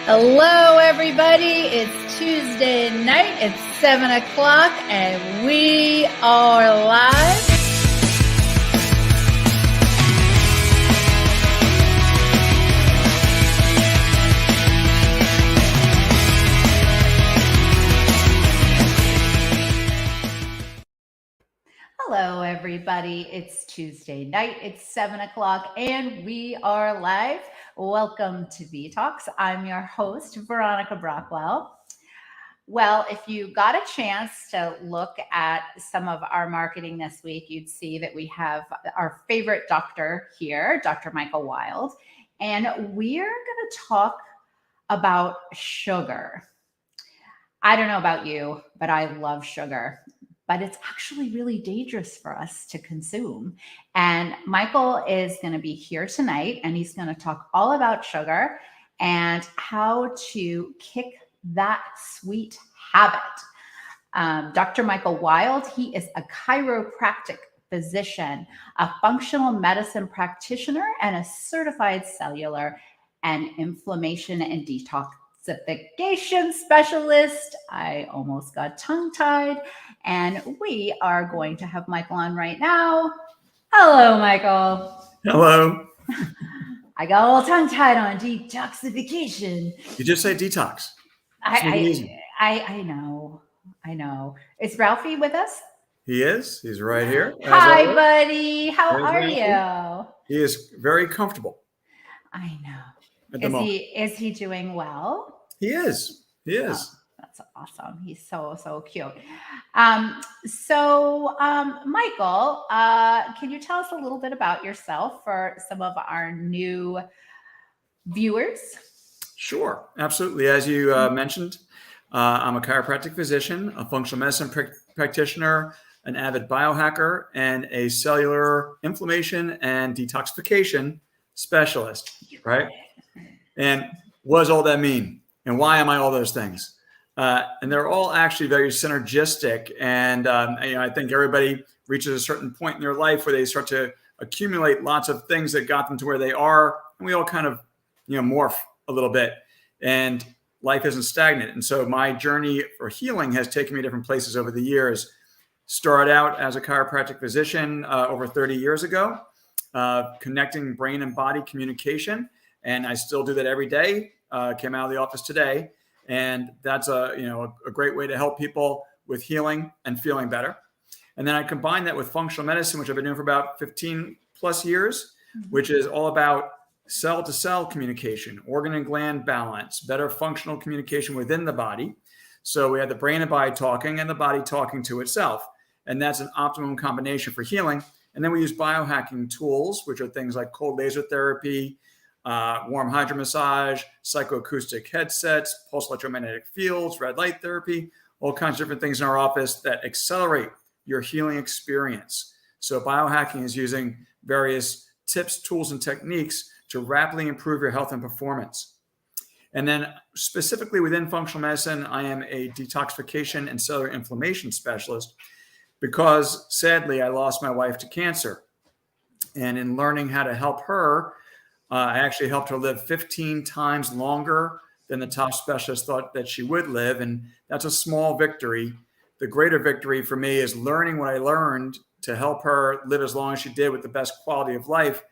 Hello, everybody. It's Tuesday night. It's 7 o'clock, and we are live. Hello, everybody. It's Tuesday night. It's 7 o'clock, and we are live. Welcome to V-Talks. I'm your host, Veronica Brockwell. Well, if you got a chance to look at some of our marketing this week, you'd see that we have our favorite doctor here, Dr. Michael Wild, and we're going to talk about sugar. I don't know about you, but I love sugar. But it's actually really dangerous for us to consume. And Michael is going to be here tonight, and he's going to talk all about sugar and how to kick that sweet habit. Dr. Michael Wild, he is a chiropractic physician, a functional medicine practitioner, and a certified cellular and inflammation and detoxification specialist. I almost got tongue-tied. And we are going to have Michael on right now. Hello, Michael. Hello. I got a little tongue-tied on detoxification. You just say detox. I know. Is Ralphie with us? He is. He's right here. Hi, buddy. How are you? He is very comfortable. I know. Is he doing well? He is. Oh, that's awesome. He's so cute. Michael, can you tell us a little bit about yourself for some of our new viewers? Sure, absolutely. As you mentioned, I'm a chiropractic physician, a functional medicine practitioner, an avid biohacker, and a cellular inflammation and detoxification specialist, right? And what does all that mean? And why am I all those things? And they're all actually very synergistic. And I think everybody reaches a certain point in their life where they start to accumulate lots of things that got them to where they are. And we all kind of, morph a little bit. And life isn't stagnant. And so my journey for healing has taken me different places over the years. Started out as a chiropractic physician over 30 years ago, connecting brain and body communication. And I still do that every day. Came out of the office today. And that's a great way to help people with healing and feeling better. And then I combine that with functional medicine, which I've been doing for about 15 plus years, which is all about cell to cell communication, organ and gland balance, better functional communication within the body. So we have the brain and body talking and the body talking to itself. And that's an optimum combination for healing. And then we use biohacking tools, which are things like cold laser therapy, warm hydro massage, psychoacoustic headsets, pulse electromagnetic fields, red light therapy, all kinds of different things in our office that accelerate your healing experience. So biohacking is using various tips, tools, and techniques to rapidly improve your health and performance. And then specifically within functional medicine, I am a detoxification and cellular inflammation specialist because sadly, I lost my wife to cancer. And in learning how to help her, I actually helped her live 15 times longer than the top specialist thought that she would live. And that's a small victory. The greater victory for me is learning what I learned to help her live as long as she did with the best quality of life.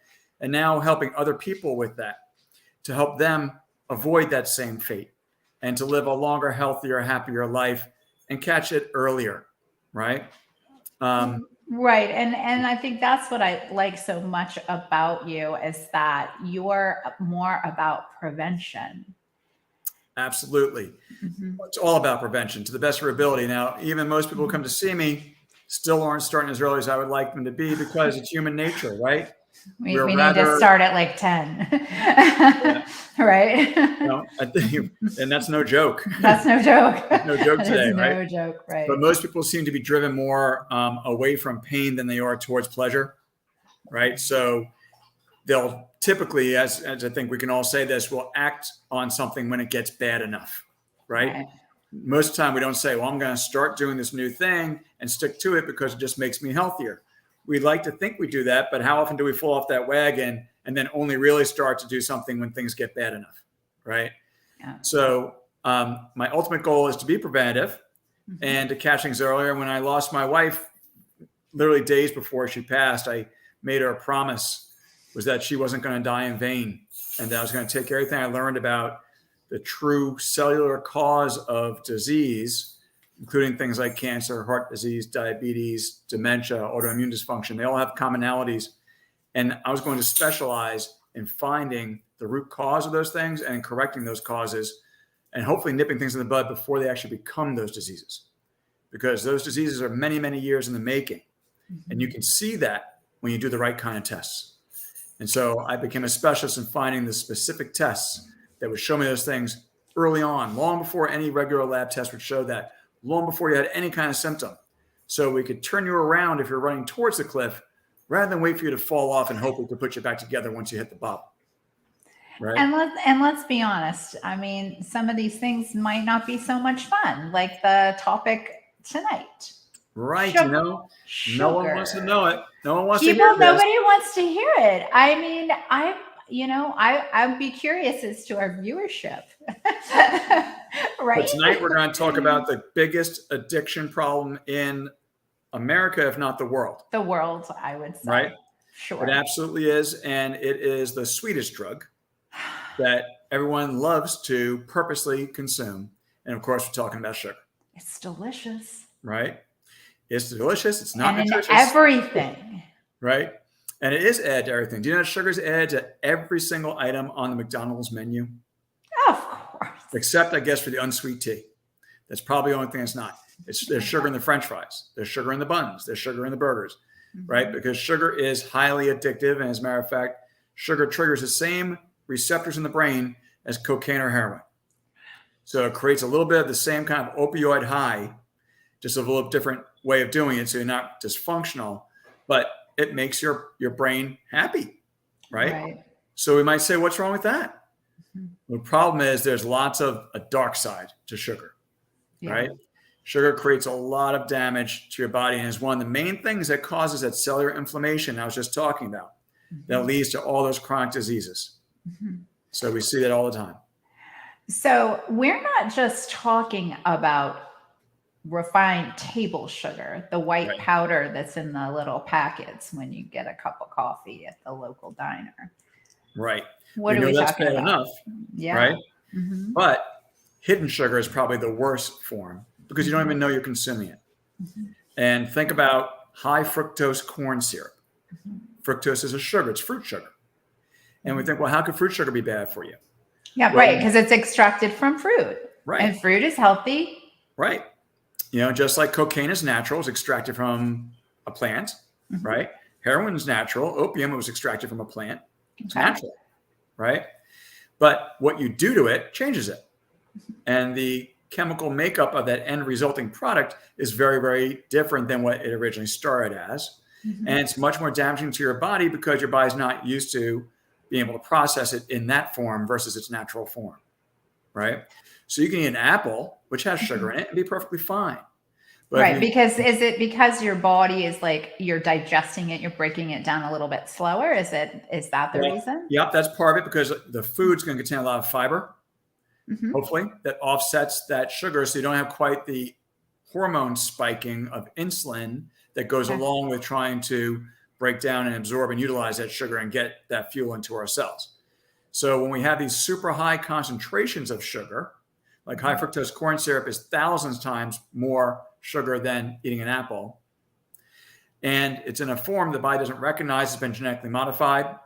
And now helping other people with that to help them avoid that same fate and to live a longer, healthier, happier life and catch it earlier. Right. Right. And I think that's what I like so much about you is that you're more about prevention. Absolutely. Mm-hmm. It's all about prevention to the best of our ability. Now, even most people who come to see me still aren't starting as early as I would like them to be because it's human nature, right? We need to start at like 10, yeah. Right? No, I think, and that's no joke. That's no joke. No joke today, right? No joke, right? But most people seem to be driven more away from pain than they are towards pleasure, right? So they'll typically, as I think we can all say this, will act on something when it gets bad enough, right? Most of the time we don't say, well, I'm going to start doing this new thing and stick to it because it just makes me healthier. We'd like to think we do that, but how often do we fall off that wagon and then only really start to do something when things get bad enough, right? Yeah. So my ultimate goal is to be preventative and to catch things earlier. When I lost my wife, literally days before she passed, I made her a promise was that she wasn't going to die in vain, and that I was going to take everything I learned about the true cellular cause of disease, including things like cancer, heart disease, diabetes, dementia, autoimmune dysfunction. They all have commonalities. And I was going to specialize in finding the root cause of those things and correcting those causes and hopefully nipping things in the bud before they actually become those diseases. Because those diseases are many, many years in the making. And you can see that when you do the right kind of tests. And so I became a specialist in finding the specific tests that would show me those things early on, long before any regular lab test would show that, long before you had any kind of symptom. So we could turn you around if you're running towards the cliff rather than wait for you to fall off and hope we could put you back together once you hit the bottom. Right. And let's be honest. I mean, some of these things might not be so much fun, like the topic tonight. Right. Sugar. No one wants to know it. No one wants People, to hear this. nobody wants to hear it. I mean, I'd be curious as to our viewership. Right. But tonight we're going to talk about the biggest addiction problem in America, if not the world. The world, I would say. Right. Sure. It absolutely is. And it is the sweetest drug that everyone loves to purposely consume. And of course, we're talking about sugar. It's delicious. Right. It's delicious. It's not and nutritious. In everything. Right. And it is added to everything. Do you know sugar's added to every single item on the McDonald's menu? Of course. Except, I guess, for the unsweet tea. That's probably the only thing it's not. There's sugar in the French fries. There's sugar in the buns. There's sugar in the burgers. Right? Because sugar is highly addictive. And as a matter of fact, sugar triggers the same receptors in the brain as cocaine or heroin. So it creates a little bit of the same kind of opioid high, just a little different way of doing it. So you're not dysfunctional, but it makes your brain happy. Right? So we might say, what's wrong with that? The problem is there's lots of a dark side to sugar. Right? Sugar creates a lot of damage to your body and is one of the main things that causes that cellular inflammation I was just talking about that leads to all those chronic diseases. So we see that all the time. So we're not just talking about refined table sugar, the white powder that's in the little packets when you get a cup of coffee at the local diner. Right. What are we talking about? Enough, right? But hidden sugar is probably the worst form because you don't even know you're consuming it. And think about high fructose corn syrup. Fructose is a sugar. It's fruit sugar. And we think, well, how could fruit sugar be bad for you? Yeah, right. Because it's extracted from fruit. Right. And fruit is healthy. Right. You know, just like cocaine is natural, it's extracted from a plant, right? Heroin is natural. Opium was extracted from a plant. It's natural, right? But what you do to it changes it. And the chemical makeup of that end resulting product is very, very different than what it originally started as. And it's much more damaging to your body because your body's not used to being able to process it in that form versus its natural form, right? So you can eat an apple, which has sugar in it, and be perfectly fine. But right, because is it because your body is like you're digesting it, you're breaking it down a little bit slower? Is that the reason? Yep, that's part of it because the food's going to contain a lot of fiber, hopefully, that offsets that sugar so you don't have quite the hormone spiking of insulin that goes along with trying to break down and absorb and utilize that sugar and get that fuel into our cells. So when we have these super high concentrations of sugar, like high fructose corn syrup is thousands of times more sugar than eating an apple. And it's in a form the body doesn't recognize has been genetically modified,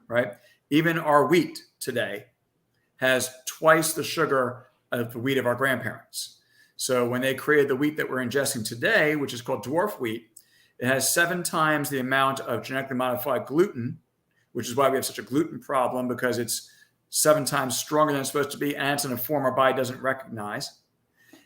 right? Even our wheat today has twice the sugar of the wheat of our grandparents. So when they created the wheat that we're ingesting today, which is called dwarf wheat, it has 7 times the amount of genetically modified gluten, which is why we have such a gluten problem because it's 7 times stronger than it's supposed to be, and it's in a form our body doesn't recognize.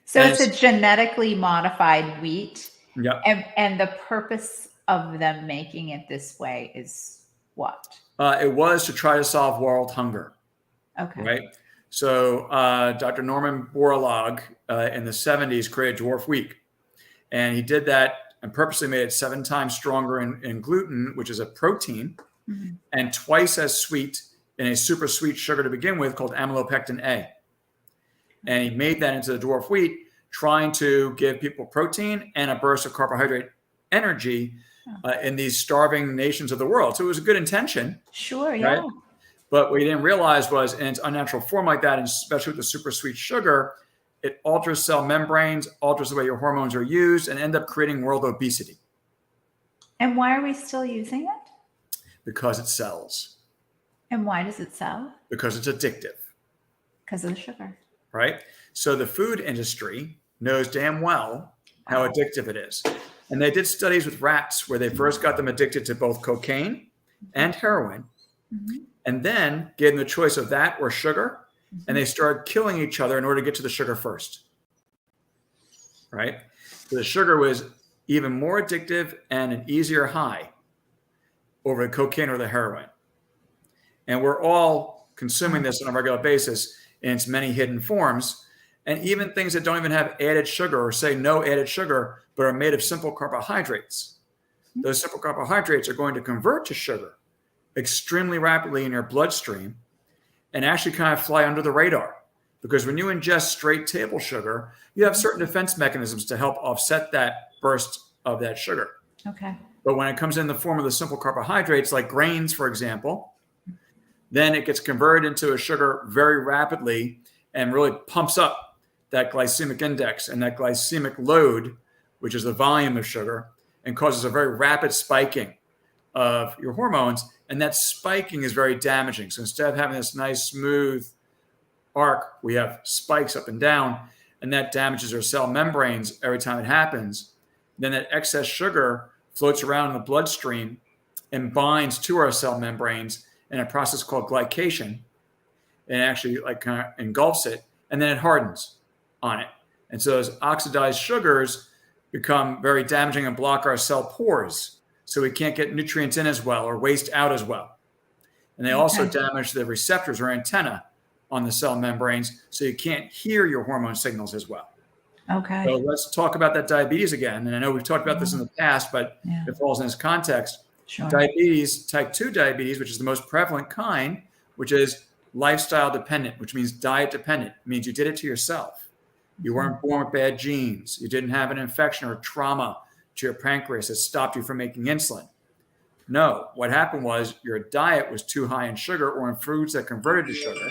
So it's a genetically modified wheat. Yep. And the purpose of them making it this way is what? It was to try to solve world hunger. Okay. Right. So Dr. Norman Borlaug in the 70s created dwarf wheat. And he did that and purposely made it 7 times stronger in gluten, which is a protein, and twice as sweet in a super sweet sugar to begin with called amylopectin A. And he made that into the dwarf wheat, trying to give people protein and a burst of carbohydrate energy in these starving nations of the world. So it was a good intention. Sure, yeah. Right? But what he didn't realize was in its unnatural form like that, and especially with the super sweet sugar, it alters cell membranes, alters the way your hormones are used, and end up creating world obesity. And why are we still using it? Because it sells. And why does it sell? Because it's addictive. Because of the sugar. Right? So the food industry knows damn well how addictive it is. And they did studies with rats where they first got them addicted to both cocaine and heroin, and then gave them the choice of that or sugar, and they started killing each other in order to get to the sugar first. Right? So the sugar was even more addictive and an easier high over the cocaine or the heroin. And we're all consuming this on a regular basis in its many hidden forms. And even things that don't even have added sugar or say no added sugar, but are made of simple carbohydrates. Those simple carbohydrates are going to convert to sugar extremely rapidly in your bloodstream and actually kind of fly under the radar. Because when you ingest straight table sugar, you have certain defense mechanisms to help offset that burst of that sugar. Okay. But when it comes in the form of the simple carbohydrates, like grains, for example, then it gets converted into a sugar very rapidly and really pumps up that glycemic index and that glycemic load, which is the volume of sugar, and causes a very rapid spiking of your hormones. And that spiking is very damaging. So instead of having this nice, smooth arc, we have spikes up and down, and that damages our cell membranes every time it happens. Then that excess sugar floats around in the bloodstream and binds to our cell membranes in a process called glycation, and actually like kind of engulfs it, and then it hardens on it. And so those oxidized sugars become very damaging and block our cell pores, so we can't get nutrients in as well or waste out as well. And they also damage the receptors or antenna on the cell membranes, so you can't hear your hormone signals as well. Okay. So let's talk about that diabetes again. And I know we've talked about this in the past, but it falls in this context. Sure. Diabetes, type 2 diabetes, which is the most prevalent kind, which is lifestyle dependent, which means diet dependent. It means you did it to yourself. You weren't born with bad genes. You didn't have an infection or trauma to your pancreas that stopped you from making insulin. No, what happened was your diet was too high in sugar or in foods that converted to sugar.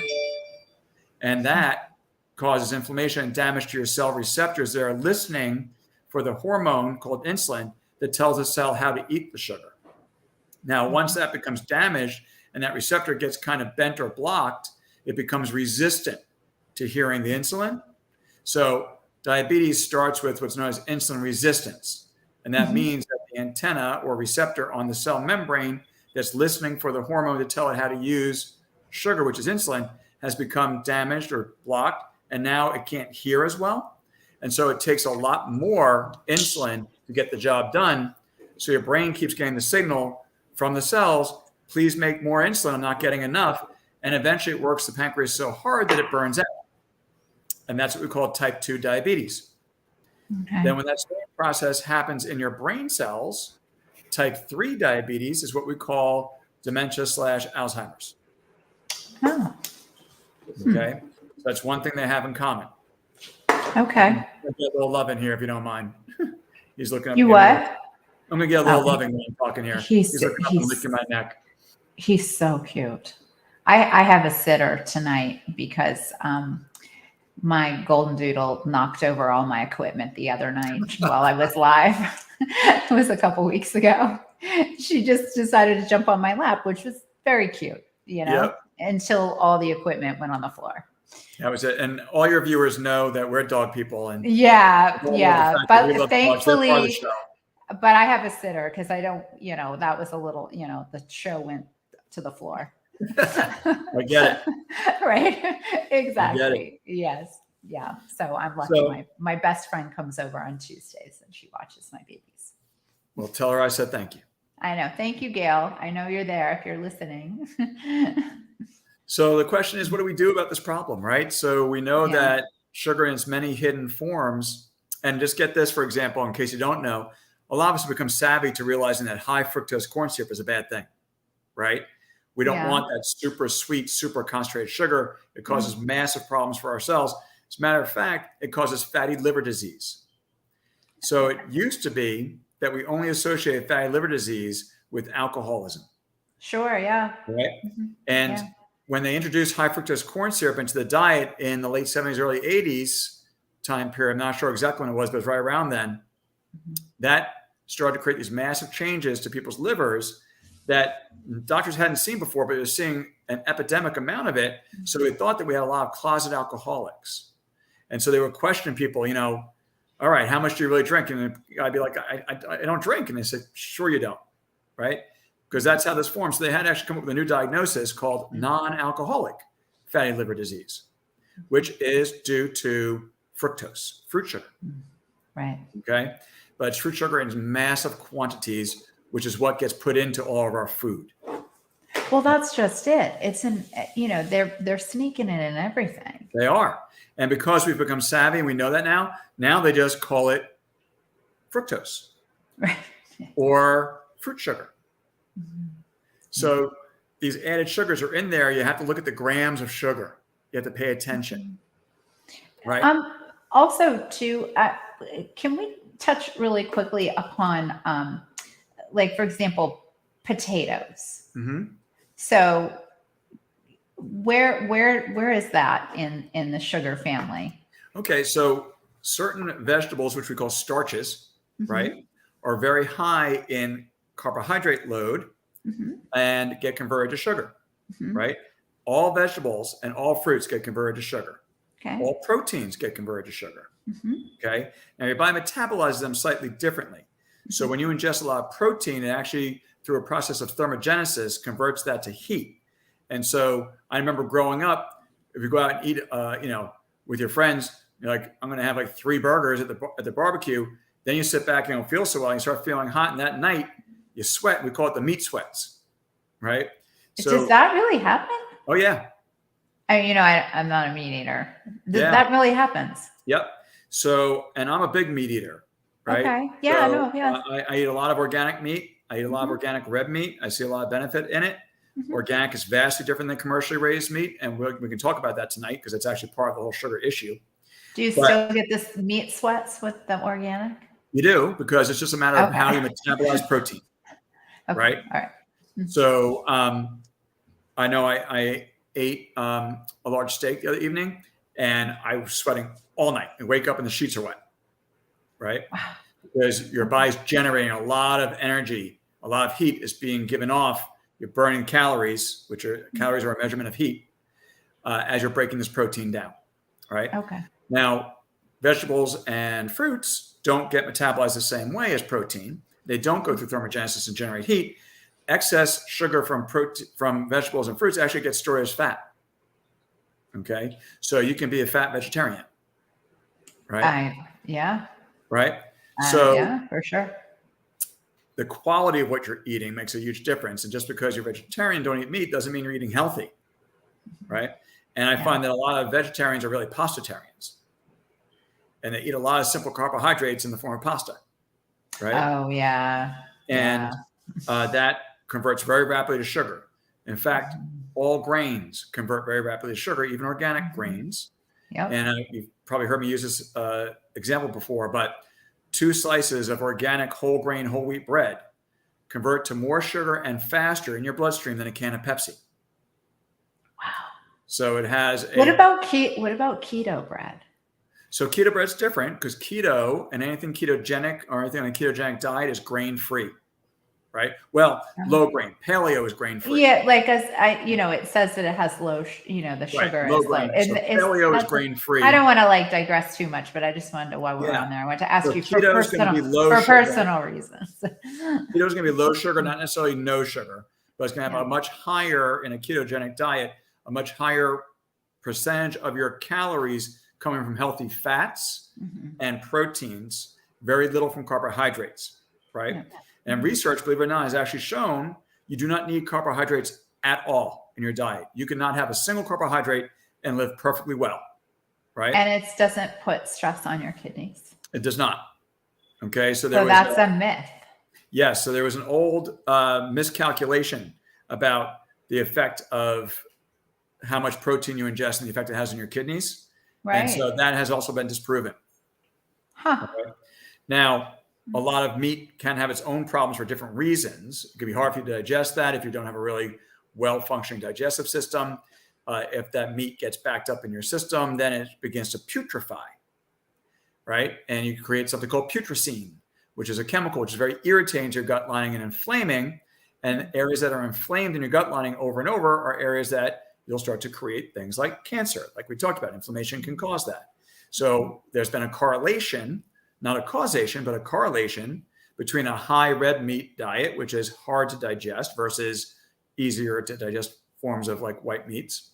And that causes inflammation and damage to your cell receptors that are listening for the hormone called insulin that tells the cell how to eat the sugar. Now, once that becomes damaged and that receptor gets kind of bent or blocked, it becomes resistant to hearing the insulin. So diabetes starts with what's known as insulin resistance. And that means that the antenna or receptor on the cell membrane that's listening for the hormone to tell it how to use sugar, which is insulin, has become damaged or blocked. And now it can't hear as well. And so it takes a lot more insulin to get the job done. So your brain keeps getting the signal from the cells, please make more insulin, I'm not getting enough. And eventually it works the pancreas so hard that it burns out. And that's what we call type 2 diabetes. Okay. Then when that same process happens in your brain cells, type 3 diabetes is what we call dementia/Alzheimer's. Oh. Okay. So that's one thing they have in common. Okay. I'm gonna get a little love in here if you don't mind. He's looking up. You what? I'm gonna get a little loving when I'm talking here. He's looking up and licking my neck. He's so cute. I have a sitter tonight because my golden doodle knocked over all my equipment the other night while I was live. It was a couple weeks ago. She just decided to jump on my lap, which was very cute, until all the equipment went on the floor. That was it. And all your viewers know that we're dog people. And but thankfully, but I have a sitter because I don't, that was a little, the show went to the floor. I get it. Right. Exactly. Yes. Yeah. So I'm lucky. So, my best friend comes over on Tuesdays and she watches my babies. Well, tell her I said thank you. I know. Thank you, Gail. I know you're there if you're listening. So the question is, what do we do about this problem, right? So we know that sugar in its many hidden forms, and just get this, for example, in case you don't know, a lot of us have become savvy to realizing that high fructose corn syrup is a bad thing, right? We don't want that super sweet, super concentrated sugar. It causes massive problems for our cells. As a matter of fact, it causes fatty liver disease. So it used to be that we only associate fatty liver disease with alcoholism. Sure. Yeah. Right. Mm-hmm. And Yeah. when they introduced high fructose corn syrup into the diet in the late 70s, early 80s time period, I'm not sure exactly when it was, but it was right around then, that started to create these massive changes to people's livers that doctors hadn't seen before, but they were seeing an epidemic amount of it. So they thought that we had a lot of closet alcoholics. And so they were questioning people, all right, how much do you really drink? And I'd be like, I don't drink. And they said, sure you don't, right? Because that's how this forms. So they had to actually come up with a new diagnosis called non-alcoholic fatty liver disease, which is due to fructose, fruit sugar. Right. Okay. But it's fruit sugar in massive quantities, which is what gets put into all of our food. Well, that's just it. It's they're sneaking it in everything. They are. And because we've become savvy and we know that now they just call it fructose Right. or fruit sugar. Mm-hmm. So these added sugars are in there. You have to look at the grams of sugar. You have to pay attention. Right. Also, too, can we touch really quickly upon, like, for example, potatoes? Mm-hmm. So where is that in the sugar family? Okay, so certain vegetables, which we call starches, Mm-hmm. right, are very high in carbohydrate load Mm-hmm. and get converted to sugar, Mm-hmm. right? All vegetables and all fruits get converted to sugar. Okay. All proteins get converted to sugar. Mm-hmm. Okay. Now your body metabolizes them slightly differently. So when you ingest a lot of protein, it actually, through a process of thermogenesis, converts that to heat. And so I remember growing up, if you go out and eat, with your friends, you're like, I'm going to have like 3 burgers at the barbecue. Then you sit back and you don't feel so well. And you start feeling hot. And that night you sweat. We call it the meat sweats. Right. So, Does that really happen? Oh, yeah. I mean, I'm not a meat eater. Yeah. That really happens. Yep. So, and I'm a big meat eater. Right. Okay. Yeah. So, no. Yeah. I eat a lot of organic meat. I eat a lot of organic red meat. I see a lot of benefit in it. Mm-hmm. Organic is vastly different than commercially raised meat. And we can talk about that tonight because it's actually part of the whole sugar issue. Do you still get this meat sweats with the organic? You do, because it's just a matter of how you metabolize protein. Okay. Right. All right. Mm-hmm. So I know I ate a large steak the other evening and I was sweating all night and wake up and the sheets are wet. Right. Wow. Because your body's generating a lot of energy, a lot of heat is being given off. You're burning calories, which are calories are a measurement of heat, as you're breaking this protein down. Right. Okay. Now, vegetables and fruits don't get metabolized the same way as protein. They don't go through thermogenesis and generate heat. Excess sugar from vegetables and fruits actually gets stored as fat. Okay. So you can be a fat vegetarian. Right. Yeah. Right. So yeah, for sure. The quality of what you're eating makes a huge difference. And just because you're vegetarian, don't eat meat, doesn't mean you're eating healthy. Right. And I find that a lot of vegetarians are really pastatarians. And they eat a lot of simple carbohydrates in the form of pasta. Right. Oh, yeah. And that converts very rapidly to sugar. In fact, all grains convert very rapidly to sugar, even organic grains. Yep. And you've probably heard me use this example before, but 2 slices of organic whole grain, whole wheat bread convert to more sugar and faster in your bloodstream than a can of Pepsi. Wow. So it has What about keto bread? So keto bread's different because keto and anything ketogenic or anything on a ketogenic diet is grain-free, right? Well, low grain. Paleo is grain-free. Yeah, like it says that it has low, the sugar low is grain. low. So paleo is grain-free. I don't want to digress too much, but I just wanted to, while we're on there, I want to ask you for personal reasons. Keto is going to be low sugar, not necessarily no sugar, but it's going to have a much higher, in a ketogenic diet, a much higher percentage of your calories coming from healthy fats and proteins, very little from carbohydrates, right? Yeah. And research, believe it or not, has actually shown you do not need carbohydrates at all in your diet. You cannot have a single carbohydrate and live perfectly well, right? And it doesn't put stress on your kidneys. It does not. Okay, so that's a myth. Yes, so there was an old miscalculation about the effect of how much protein you ingest and the effect it has on your kidneys. And so Right. that has also been disproven. Huh. Okay? Now, a lot of meat can have its own problems for different reasons. It can be hard for you to digest that if you don't have a really well-functioning digestive system. If that meat gets backed up in your system, then it begins to putrefy, right? And you create something called putrescine, which is a chemical which is very irritating to your gut lining and inflaming. And areas that are inflamed in your gut lining over and over are areas that you'll start to create things like cancer. Like we talked about, inflammation can cause that. So there's been a correlation, not a causation, but a correlation between a high red meat diet, which is hard to digest, versus easier to digest forms of like white meats.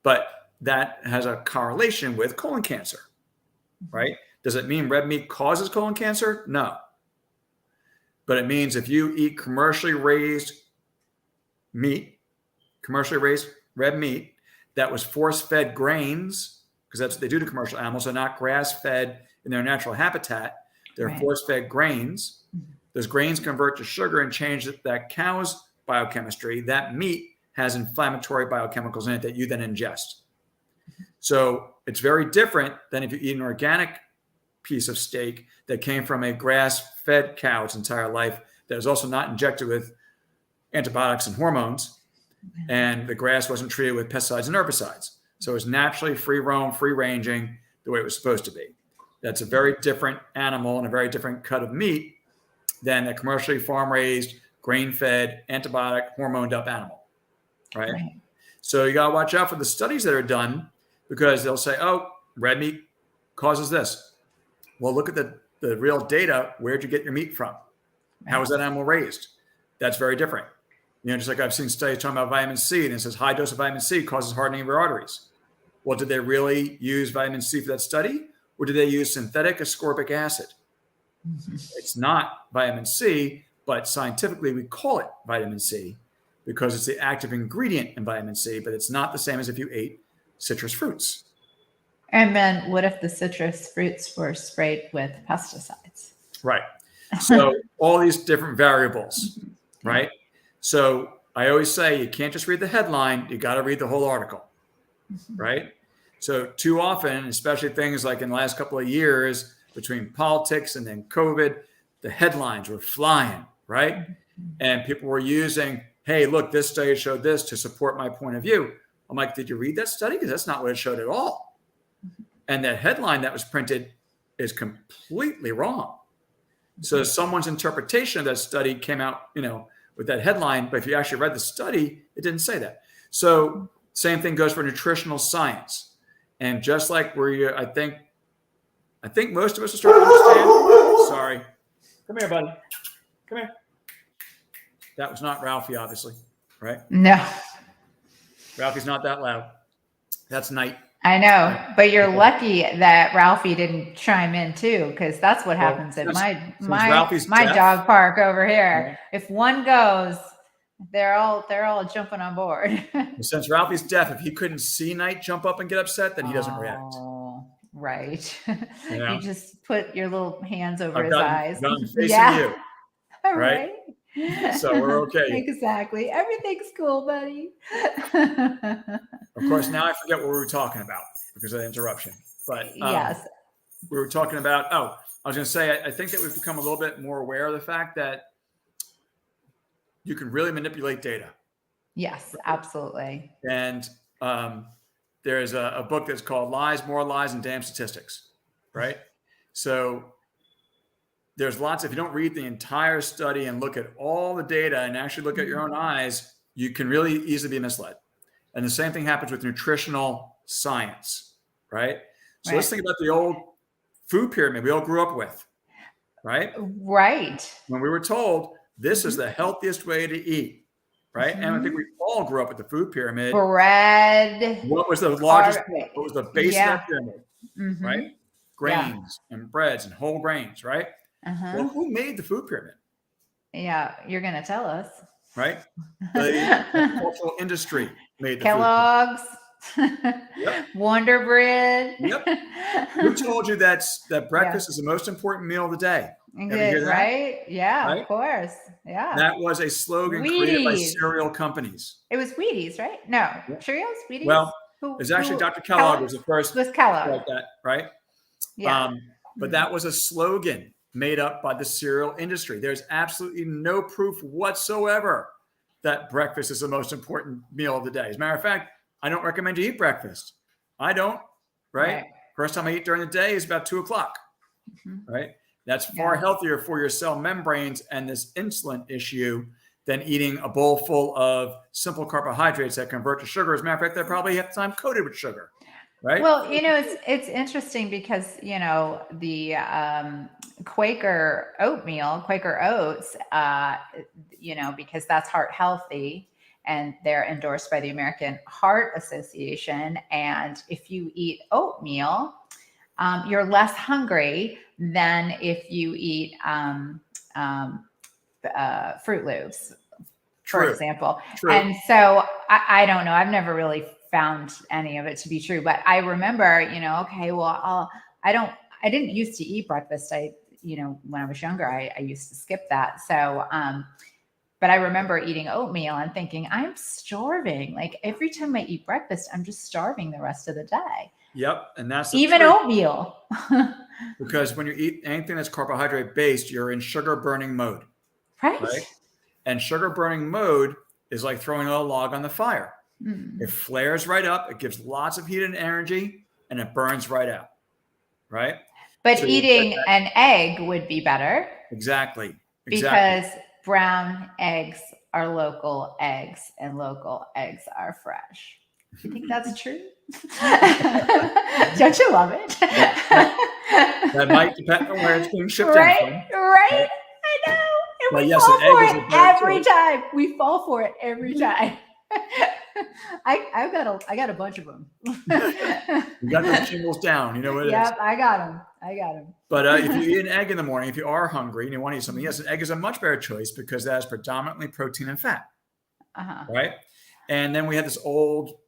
But that has a correlation with colon cancer, right? Does it mean red meat causes colon cancer? No. But it means if you eat commercially raised meat, commercially raised red meat that was force-fed grains, because that's what they do to commercial animals, they're not grass-fed in their natural habitat, they're force-fed grains. Those grains convert to sugar and change that cow's biochemistry. That meat has inflammatory biochemicals in it that you then ingest. So it's very different than if you eat an organic piece of steak that came from a grass-fed cow its entire life that was also not injected with antibiotics and hormones, and the grass wasn't treated with pesticides and herbicides. So it was naturally free roam, free ranging the way it was supposed to be. That's a very different animal and a very different cut of meat than a commercially farm-raised, grain-fed, antibiotic, hormoned up animal, right? So you got to watch out for the studies that are done, because they'll say, oh, red meat causes this. Well, look at the real data. Where'd you get your meat from? How was that animal raised? That's very different. You know, just like I've seen studies talking about vitamin C, and it says high dose of vitamin C causes hardening of your arteries. Well, did they really use vitamin C for that study? Or did they use synthetic ascorbic acid? It's not vitamin C, but scientifically we call it vitamin C because it's the active ingredient in vitamin C, but it's not the same as if you ate citrus fruits. And then what if the citrus fruits were sprayed with pesticides? Right. So all these different variables, right? So I always say you can't just read the headline, you got to read the whole article, right? So too often, especially things like in the last couple of years between politics and then COVID, the headlines were flying, right? And people were using, hey, look, this study showed this to support my point of view. I'm like, did you read that study? Because that's not what it showed at all. And that headline that was printed is completely wrong. So someone's interpretation of that study came out, you know, with that headline, but if you actually read the study, it didn't say that. So same thing goes for nutritional science. And just like I think most of us are starting to understand. Sorry. Come here, buddy. Come here. That was not Ralphie, obviously, right? No. Ralphie's not that loud. That's Night. I know, but you're lucky that Ralphie didn't chime in too, because that's what happens at my dog park over here. Yeah. If one goes, they're all jumping on board. Since Ralphie's deaf, if he couldn't see Night jump up and get upset, then he doesn't react. Right. You know? You just put your little hands over his eyes. Facing you. Right. So we're okay. Exactly. Everything's cool, buddy. Of course, now I forget what we were talking about because of the interruption. But yes, we were talking about, I was going to say, I think that we've become a little bit more aware of the fact that you can really manipulate data. Yes, absolutely. And there's a book that's called Lies, More Lies, and Damn Statistics, right? So there's lots, if you don't read the entire study and look at all the data and actually look at your own eyes, you can really easily be misled. And the same thing happens with nutritional science, right? So let's think about the old food pyramid we all grew up with, right? Right. When we were told this is the healthiest way to eat, right? And I think we all grew up with the food pyramid. Bread. What was the largest? What was the base of that pyramid, right? Grains and breads and whole grains, right? Well, who made the food pyramid? Yeah, you're going to tell us. Right? The agricultural industry made the Kellogg's, Wonder Bread. Yep. Who told you that breakfast is the most important meal of the day? Good, right? Yeah, right? Of course. Yeah. That was a slogan created by cereal companies. It was Wheaties, right? No, Cheerios, Wheaties. Well, It's actually Dr. Kellogg was the first was Kellogg. like that, right? Yeah. But that was a slogan made up by the cereal industry. There's absolutely no proof whatsoever that breakfast is the most important meal of the day. As a matter of fact, I don't recommend you eat breakfast. I don't, right? First time I eat during the day is about 2:00, right? That's far healthier for your cell membranes and this insulin issue than eating a bowl full of simple carbohydrates that convert to sugar. As a matter of fact, they're probably half the time coated with sugar, right? Well, it's interesting because, the Quaker oatmeal, Quaker oats, because that's heart healthy and they're endorsed by the American Heart Association. And if you eat oatmeal, you're less hungry than if you eat Fruit Loops, for example. True. And so I don't know. I've never really found any of it to be true, but I remember, okay, well, I didn't used to eat breakfast. When I was younger, I used to skip that. So, but I remember eating oatmeal and thinking, I'm starving. Like every time I eat breakfast, I'm just starving the rest of the day. Yep. And that's even oatmeal. Because when you eat anything that's carbohydrate based, you're in sugar burning mode. Right? And sugar burning mode is like throwing a log on the fire. It flares right up. It gives lots of heat and energy, and it burns right out. Right? But eating an egg would be better. Exactly. Because brown eggs are local eggs, and local eggs are fresh. You think that's true? Don't you love it? That might depend on where it's being shipped right? from. Right? I know. And Well, we yes, fall an egg for is it a better every choice. time. We fall for it every time. I got a bunch of them. You got those shingles down. You know what it is. Yep, I got them. But if you eat an egg in the morning, if you are hungry and you want to eat something, yes, an egg is a much better choice because that is predominantly protein and fat. Right? And then we had this old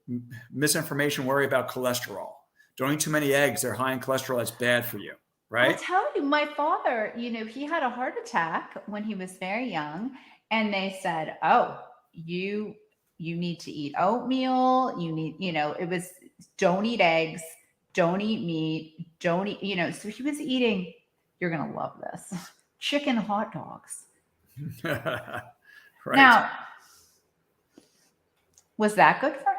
misinformation worry about cholesterol. Don't eat too many eggs. They're high in cholesterol. That's bad for you. Right? I'll tell you, my father, he had a heart attack when he was very young. And they said, oh, you need to eat oatmeal. You need, it was don't eat eggs, don't eat meat, don't eat, so he was eating, you're going to love this, chicken hot dogs. Right. Now, was that good for him?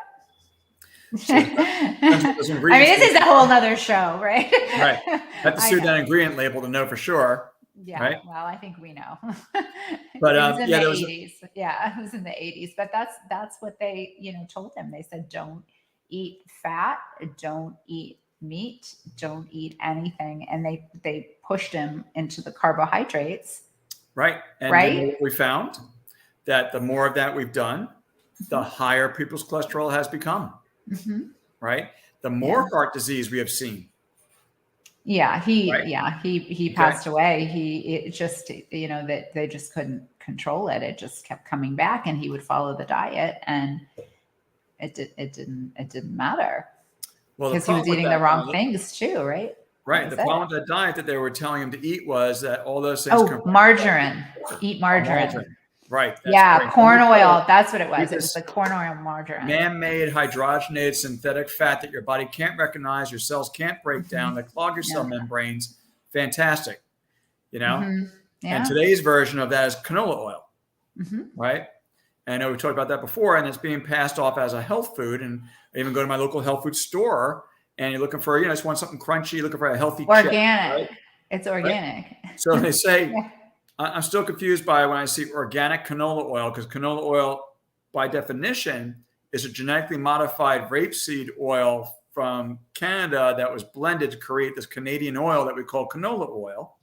This is a whole nother show, right? Right. Have to see that ingredient label to know for sure. Yeah. Right? Well, I think we know. But it was in the 80s. Yeah, it was in the 80s. But that's what they, told him. They said, don't eat fat, don't eat meat, don't eat anything. And they pushed him into the carbohydrates. Right. And right. We found that the more of that we've done, the higher people's cholesterol has become. Right. The more heart disease we have seen. Yeah. He passed away. It just, that they just couldn't control it. It just kept coming back, and he would follow the diet, and it didn't matter. Well, because he was eating the wrong things too. Right. Right. The problem with that diet that they were telling him to eat was that all those things. Margarine. Eat margarine. Right. That's corn oil. That's what it was. It was the corn oil margarine. Man-made hydrogenated synthetic fat that your body can't recognize, your cells can't break down, that clog your cell membranes. Fantastic. And today's version of that is canola oil. Right. And I know we talked about that before, and it's being passed off as a health food. And I even go to my local health food store, and you're looking for, just want something crunchy, looking for a healthy organic. Chip, right? It's organic. Right? So they say, I'm still confused by when I see organic canola oil, because canola oil, by definition, is a genetically modified rapeseed oil from Canada that was blended to create this Canadian oil that we call canola oil.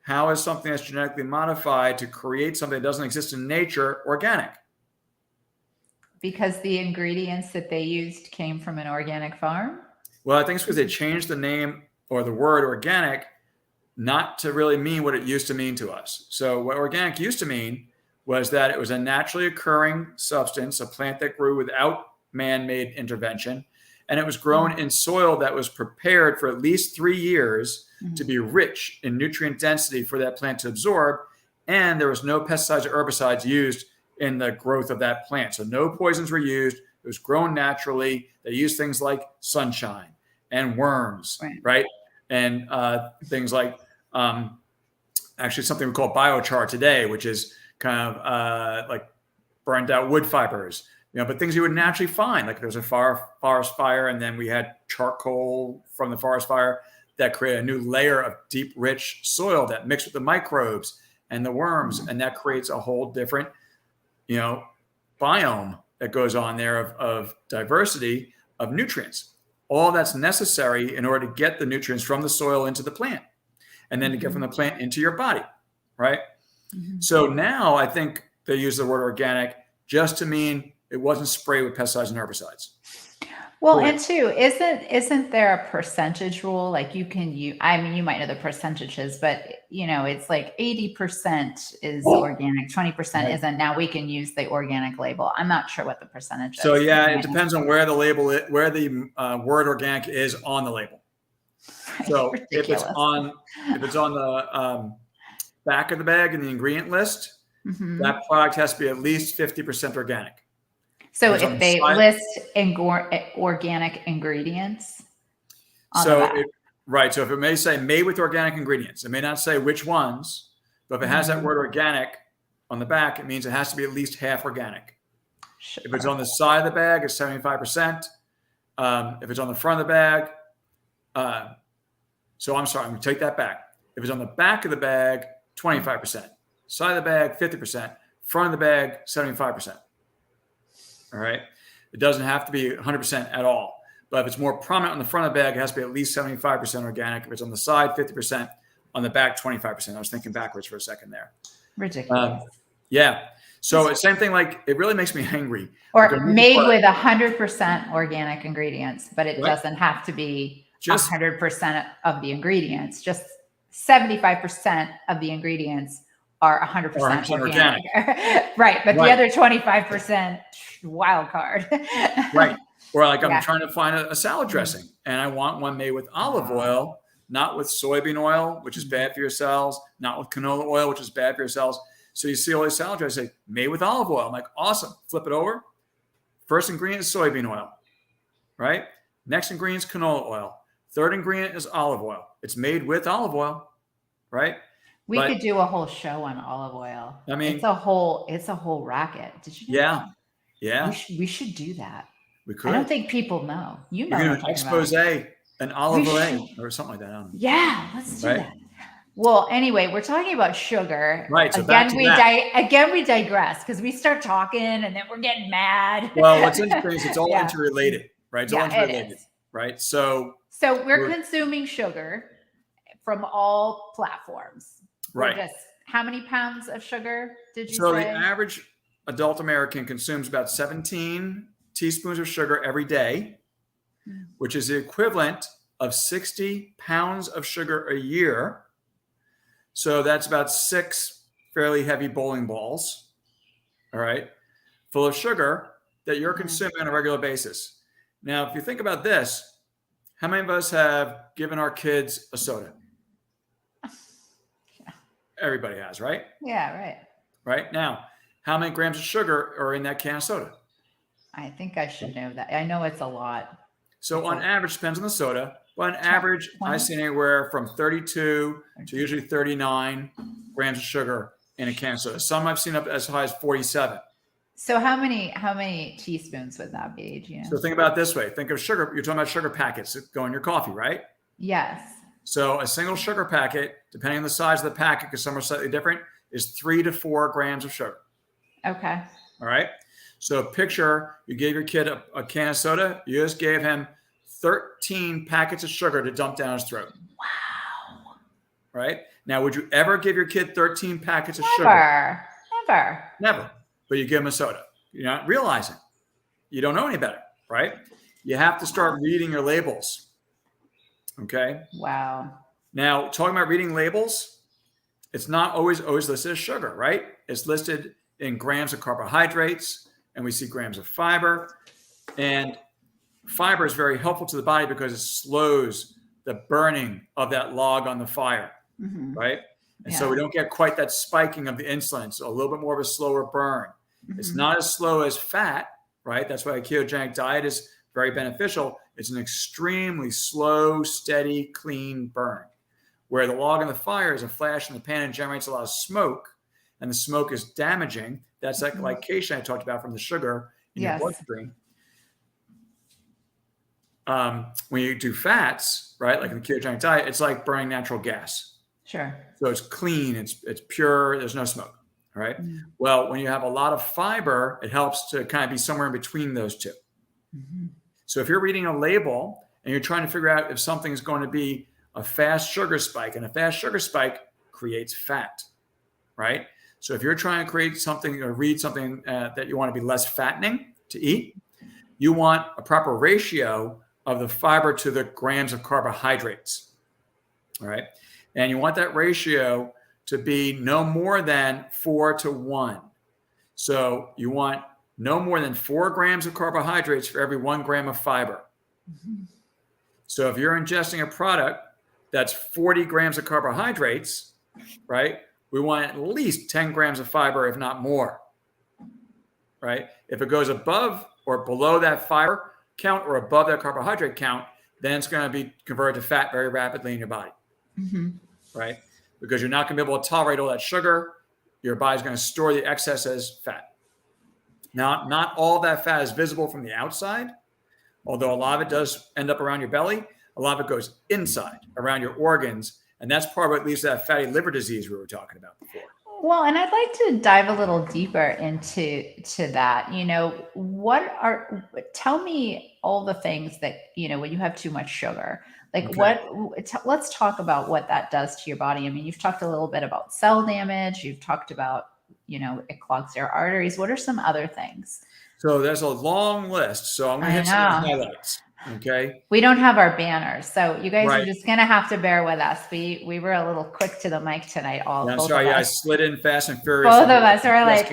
How is something that's genetically modified to create something that doesn't exist in nature organic? Because the ingredients that they used came from an organic farm? Well, I think it's because they changed the name or the word organic not to really mean what it used to mean to us. So what organic used to mean was that it was a naturally occurring substance, a plant that grew without man-made intervention, and it was grown in soil that was prepared for at least 3 years to be rich in nutrient density for that plant to absorb, and there was no pesticides or herbicides used in the growth of that plant. So no poisons were used, It was grown naturally. They use things like sunshine and worms, right? And things like actually something we call biochar today, which is kind of like burned out wood fibers, but things you would naturally find. Like there's a forest fire, and then we had charcoal from the forest fire that created a new layer of deep, rich soil that mixed with the microbes and the worms, and that creates a whole different, biome that goes on there of diversity of nutrients. All that's necessary in order to get the nutrients from the soil into the plant, and then to get from the plant into your body, right? Mm-hmm. So now I think they use the word organic just to mean it wasn't sprayed with pesticides and herbicides. Well, and two, isn't there a percentage rule? Like you might know the percentages, but it's like 80% is organic, 20% isn't. Now we can use the organic label. I'm not sure what the percentage is. So yeah, it depends on where the label where the word organic is on the label. So if it's on the back of the bag in the ingredient list, that product has to be at least 50% organic. So if they list organic ingredients on the back. Right. So if it may say made with organic ingredients, it may not say which ones, but if it has that word organic on the back, it means it has to be at least half organic. Sure. If it's on the side of the bag, it's 75%. If it's on the front of the bag, so I'm sorry, I'm going to take that back. If it's on the back of the bag, 25%. Side of the bag, 50%. Front of the bag, 75%. All right. It doesn't have to be 100% at all. But if it's more prominent on the front of the bag, it has to be at least 75% organic. If it's on the side, 50%. On the back, 25%. I was thinking backwards for a second there. Ridiculous. Yeah. So it's same thing. Like it really makes me angry. Or made with 100% organic ingredients, but it doesn't have to be just 100% of the ingredients. Just 75% of the ingredients are 100% organic. Right. But the other 25% wild card. Right. Or like I'm trying to find a salad dressing and I want one made with olive oil, not with soybean oil, which is bad for your cells, not with canola oil, which is bad for your cells. So you see all these salad dressings say made with olive oil. I'm like, awesome. Flip it over. First ingredient is soybean oil, right? Next ingredient is canola oil. Third ingredient is olive oil. It's made with olive oil, right? We could do a whole show on olive oil. I mean, it's a whole racket. Did you know that? Yeah. We should do that. We could. I don't think people know. You know, an expose, an olive oil, or something like that. I don't know. Yeah, let's do that. Well, anyway, we're talking about sugar. Right. So again, we digress because we start talking and then we're getting mad. Well, what's interesting is it's all interrelated, right? It's all interrelated, right? So we're consuming sugar from all platforms. Right. How many pounds of sugar did you say? So the average adult American consumes about 17 teaspoons of sugar every day, which is the equivalent of 60 pounds of sugar a year. So that's about 6 fairly heavy bowling balls, all right, full of sugar that you're consuming on a regular basis. Now, if you think about this, how many of us have given our kids a soda? Everybody has, right? Yeah, right. Right. Now, how many grams of sugar are in that can of soda? I think I should know that. I know it's a lot. So on average, depends on the soda, but on average, 20? I see anywhere from 32 to usually 39 grams of sugar in a can of soda. Some I've seen up as high as 47. So how many teaspoons would that be? Do you know? So think about it this way. Think of sugar. You're talking about sugar packets that go in your coffee, right? Yes. So a single sugar packet, depending on the size of the packet, because some are slightly different, is 3 to 4 grams of sugar. Okay. All right. So picture you gave your kid a can of soda. You just gave him 13 packets of sugar to dump down his throat. Wow. Right. Now, would you ever give your kid 13 packets of sugar? Never. But you give him a soda. You're not realizing. You don't know any better, right? You have to start reading your labels. Okay. Wow. Now, talking about reading labels, it's not always listed as sugar, right? It's listed in grams of carbohydrates, and we see grams of fiber. And fiber is very helpful to the body because it slows the burning of that log on the fire, right? And so we don't get quite that spiking of the insulin. So a little bit more of a slower burn. It's not as slow as fat. right? That's why a ketogenic diet is very beneficial. It's an extremely slow, steady, clean burn, where the log in the fire is a flash in the pan and generates a lot of smoke, and the smoke is damaging. That's that glycation I talked about from the sugar in your bloodstream. When you do fats, right, like in the ketogenic diet, it's like burning natural gas. Sure. So it's clean, it's pure, there's no smoke, right? Well, when you have a lot of fiber, it helps to kind of be somewhere in between those two. So if you're reading a label and you're trying to figure out if something's going to be a fast sugar spike, and a fast sugar spike creates fat, right? So if you're trying to create something or read something that you want to be less fattening to eat, you want a proper ratio of the fiber to the grams of carbohydrates, all right? And you want that ratio to be no more than 4:1. So you want no more than 4 grams of carbohydrates for every 1 gram of fiber. So if you're ingesting a product that's 40 grams of carbohydrates, right? We want at least 10 grams of fiber, if not more, right? If it goes above or below that fiber count or above that carbohydrate count, then it's going to be converted to fat very rapidly in your body, right? Because you're not going to be able to tolerate all that sugar. Your body's going to store the excess as fat. Now, not all that fat is visible from the outside, although a lot of it does end up around your belly. A lot of it goes inside, around your organs, and that's part of what leads to that fatty liver disease we were talking about before. Well, and I'd like to dive a little deeper into that. Tell me all the things that, when you have too much sugar, like let's talk about what that does to your body. I mean, you've talked a little bit about cell damage. You've talked about, it clogs your arteries. What are some other things? So there's a long list. So I'm going to hit some of the highlights. Okay. We don't have our banners, so you guys are just going to have to bear with us. We were a little quick to the mic tonight. I'm sorry. I slid in fast and furious. Both of us are like,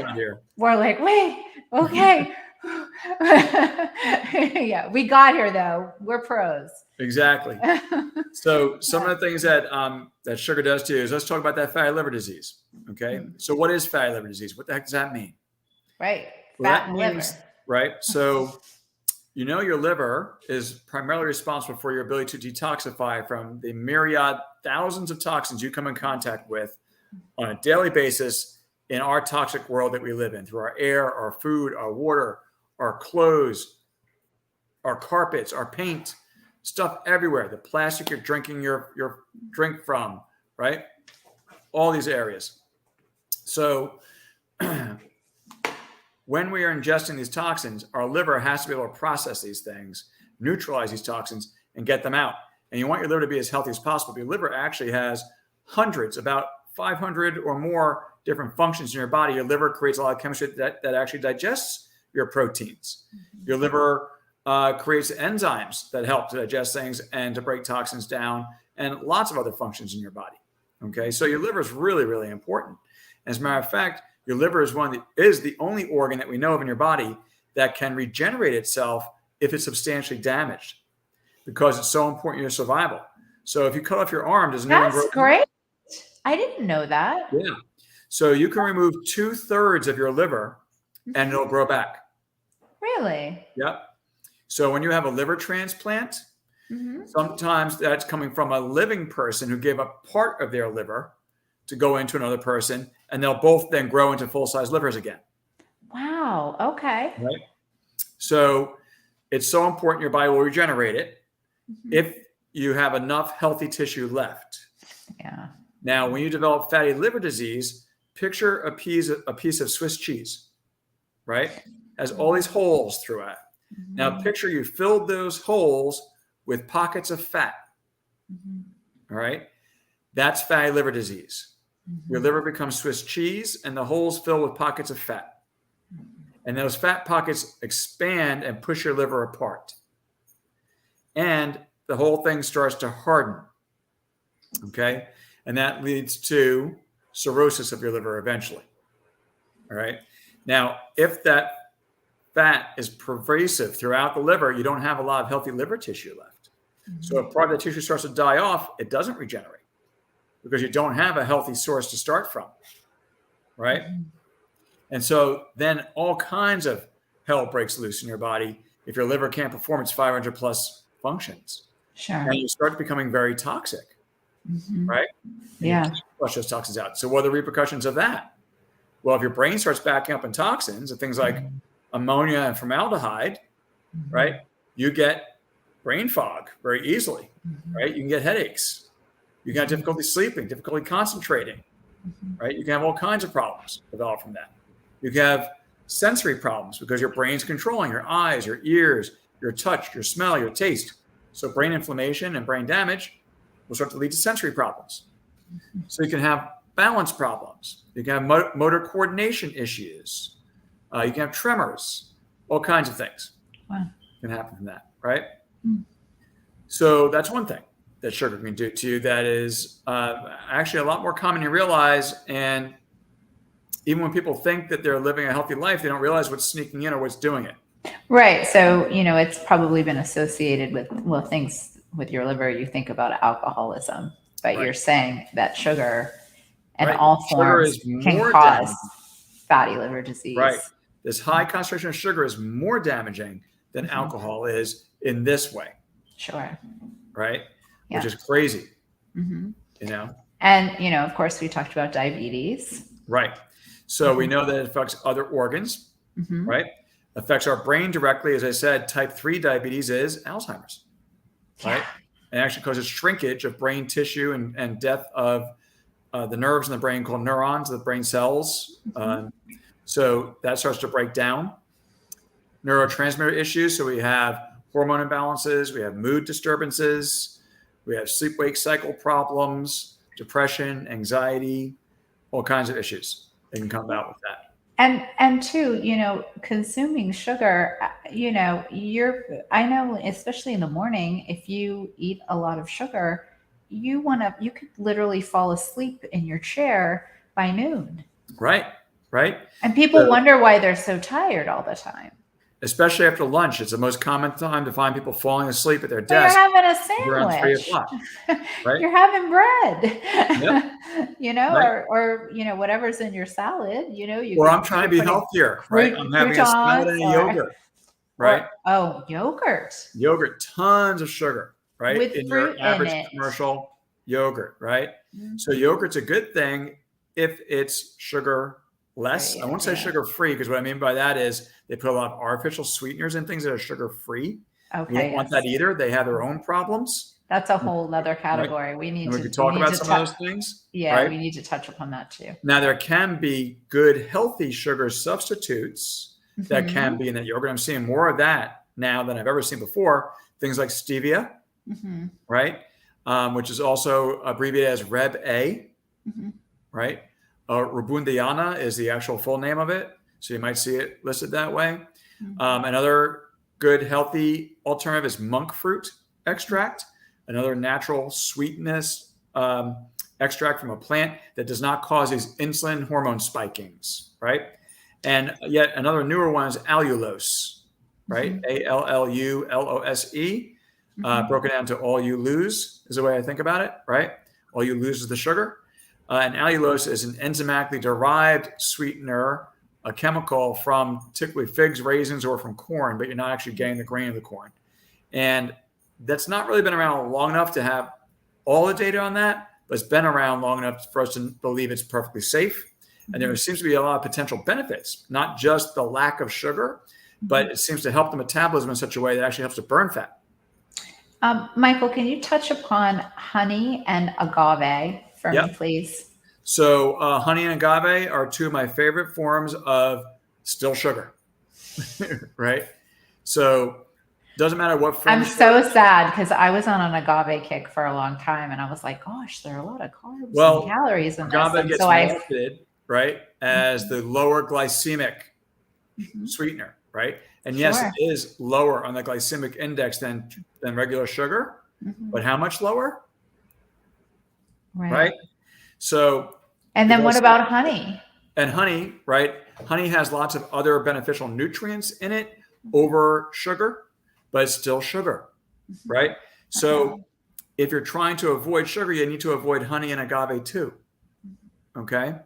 wait, okay. Yeah, we got here though. We're pros. Exactly. So some of the things that that sugar does to you is, let's talk about that fatty liver disease. Okay. So what is fatty liver disease? What the heck does that mean? Right. Fat liver. Right. So your liver is primarily responsible for your ability to detoxify from the myriad thousands of toxins you come in contact with on a daily basis in our toxic world that we live in, through our air, our food, our water, our clothes, our carpets, our paint, stuff everywhere, the plastic you're drinking your drink from, right? All these areas. So when we are ingesting these toxins, our liver has to be able to process these things, neutralize these toxins, and get them out. And you want your liver to be as healthy as possible. Your liver actually has hundreds, about 500 or more different functions in your body. Your liver creates a lot of chemistry that actually digests your proteins. Your liver creates enzymes that help to digest things and to break toxins down, and lots of other functions in your body. Okay, so your liver is really, really important. As a matter of fact, your liver is the only organ that we know of in your body that can regenerate itself if it's substantially damaged, because it's so important in your survival. So if you cut off your arm, does anyone grow? That's great. I didn't know that. Yeah. So you can remove 2/3 of your liver and it'll grow back. Really? Yep. So when you have a liver transplant, sometimes that's coming from a living person who gave up part of their liver to go into another person, and they'll both then grow into full-size livers again. Wow. Okay. Right. So it's so important your body will regenerate it if you have enough healthy tissue left. Yeah. Now, when you develop fatty liver disease, picture a piece of Swiss cheese, right? Has all these holes through it. Now, picture you filled those holes with pockets of fat. All right. That's fatty liver disease. Your liver becomes Swiss cheese and the holes fill with pockets of fat. And those fat pockets expand and push your liver apart. And the whole thing starts to harden. Okay. And that leads to cirrhosis of your liver eventually. All right. Now, if that fat is pervasive throughout the liver, you don't have a lot of healthy liver tissue left. So if part of the tissue starts to die off, it doesn't regenerate because you don't have a healthy source to start from. Right. And so then all kinds of hell breaks loose in your body if your liver can't perform its 500 plus functions. Sure. And you start becoming very toxic, right? And Yeah. you can't flush those toxins out. So what are the repercussions of that? Well, if your brain starts backing up in toxins and things like ammonia and formaldehyde, right, you get brain fog very easily, right? You can get headaches. You can have difficulty sleeping, difficulty concentrating, right? You can have all kinds of problems develop from that. You can have sensory problems because your brain's controlling your eyes, your ears, your touch, your smell, your taste. So brain inflammation and brain damage will start to lead to sensory problems. So you can have balance problems. You can have motor coordination issues. You can have tremors, all kinds of things can happen from that, right? So that's one thing that sugar can do to you that is actually a lot more common than you realize. And even when people think that they're living a healthy life, they don't realize what's sneaking in or what's doing it. Right. So, it's probably been associated with, things with your liver. You think about alcoholism, but you're saying that sugar in all forms can cause fatty liver disease. Right. This high concentration of sugar is more damaging than alcohol is in this way. Sure. Right. Yeah. Which is crazy. And, of course, we talked about diabetes. Right. So we know that it affects other organs, right? Affects our brain directly. As I said, type 3 diabetes is Alzheimer's, right? And actually causes shrinkage of brain tissue and death of the nerves in the brain called neurons, the brain cells. So that starts to break down. Neurotransmitter issues. So we have hormone imbalances, we have mood disturbances, we have sleep-wake cycle problems, depression, anxiety, all kinds of issues that can come about with that. And too, consuming sugar, I know, especially in the morning, if you eat a lot of sugar, you could literally fall asleep in your chair by noon. Right. And people wonder why they're so tired all the time. Especially after lunch. It's the most common time to find people falling asleep at their desk. You're having a sandwich. 3 o'clock, right? You're having bread. Yep. or whatever's in your salad. I'm trying to be healthier, right? I'm having a salad and a yogurt, right? Yogurt. Yogurt, tons of sugar, right? With in fruit your average in it. Commercial yogurt, right? So yogurt's a good thing if it's sugar less. I won't say sugar free, because what I mean by that is they put a lot of artificial sweeteners in things that are sugar free. Okay. We don't want that either. They have their own problems. That's a whole other category. Right? We could talk about some of those things. Yeah, right? We need to touch upon that too. Now, there can be good, healthy sugar substitutes that can be in that yogurt. I'm seeing more of that now than I've ever seen before. Things like stevia, right? Which is also abbreviated as Reb A, right? Rabundiana is the actual full name of it. So you might see it listed that way. Another good, healthy alternative is monk fruit extract, another natural sweetness extract from a plant that does not cause these insulin hormone spikings, right? And yet another newer one is allulose, right? Allulose, broken down to all you lose is the way I think about it, right? All you lose is the sugar. And allulose is an enzymatically derived sweetener, a chemical from typically figs, raisins, or from corn, but you're not actually getting the grain of the corn. And that's not really been around long enough to have all the data on that, but it's been around long enough for us to believe it's perfectly safe. And there seems to be a lot of potential benefits, not just the lack of sugar, but it seems to help the metabolism in such a way that actually helps to burn fat. Michael, can you touch upon honey and agave for me, please? So honey and agave are two of my favorite forms of still sugar, right? So doesn't matter what form. I'm so sad because I was on an agave kick for a long time, and I was like, "Gosh, there are a lot of carbs and calories in this." Agave gets marketed, right, as the lower glycemic sweetener, right? And yes, it is lower on the glycemic index than regular sugar, but how much lower? Right? So, and then what about honey? And honey, right? Honey has lots of other beneficial nutrients in it over sugar, but it's still sugar, right? So if you're trying to avoid sugar, you need to avoid honey and agave too. Okay.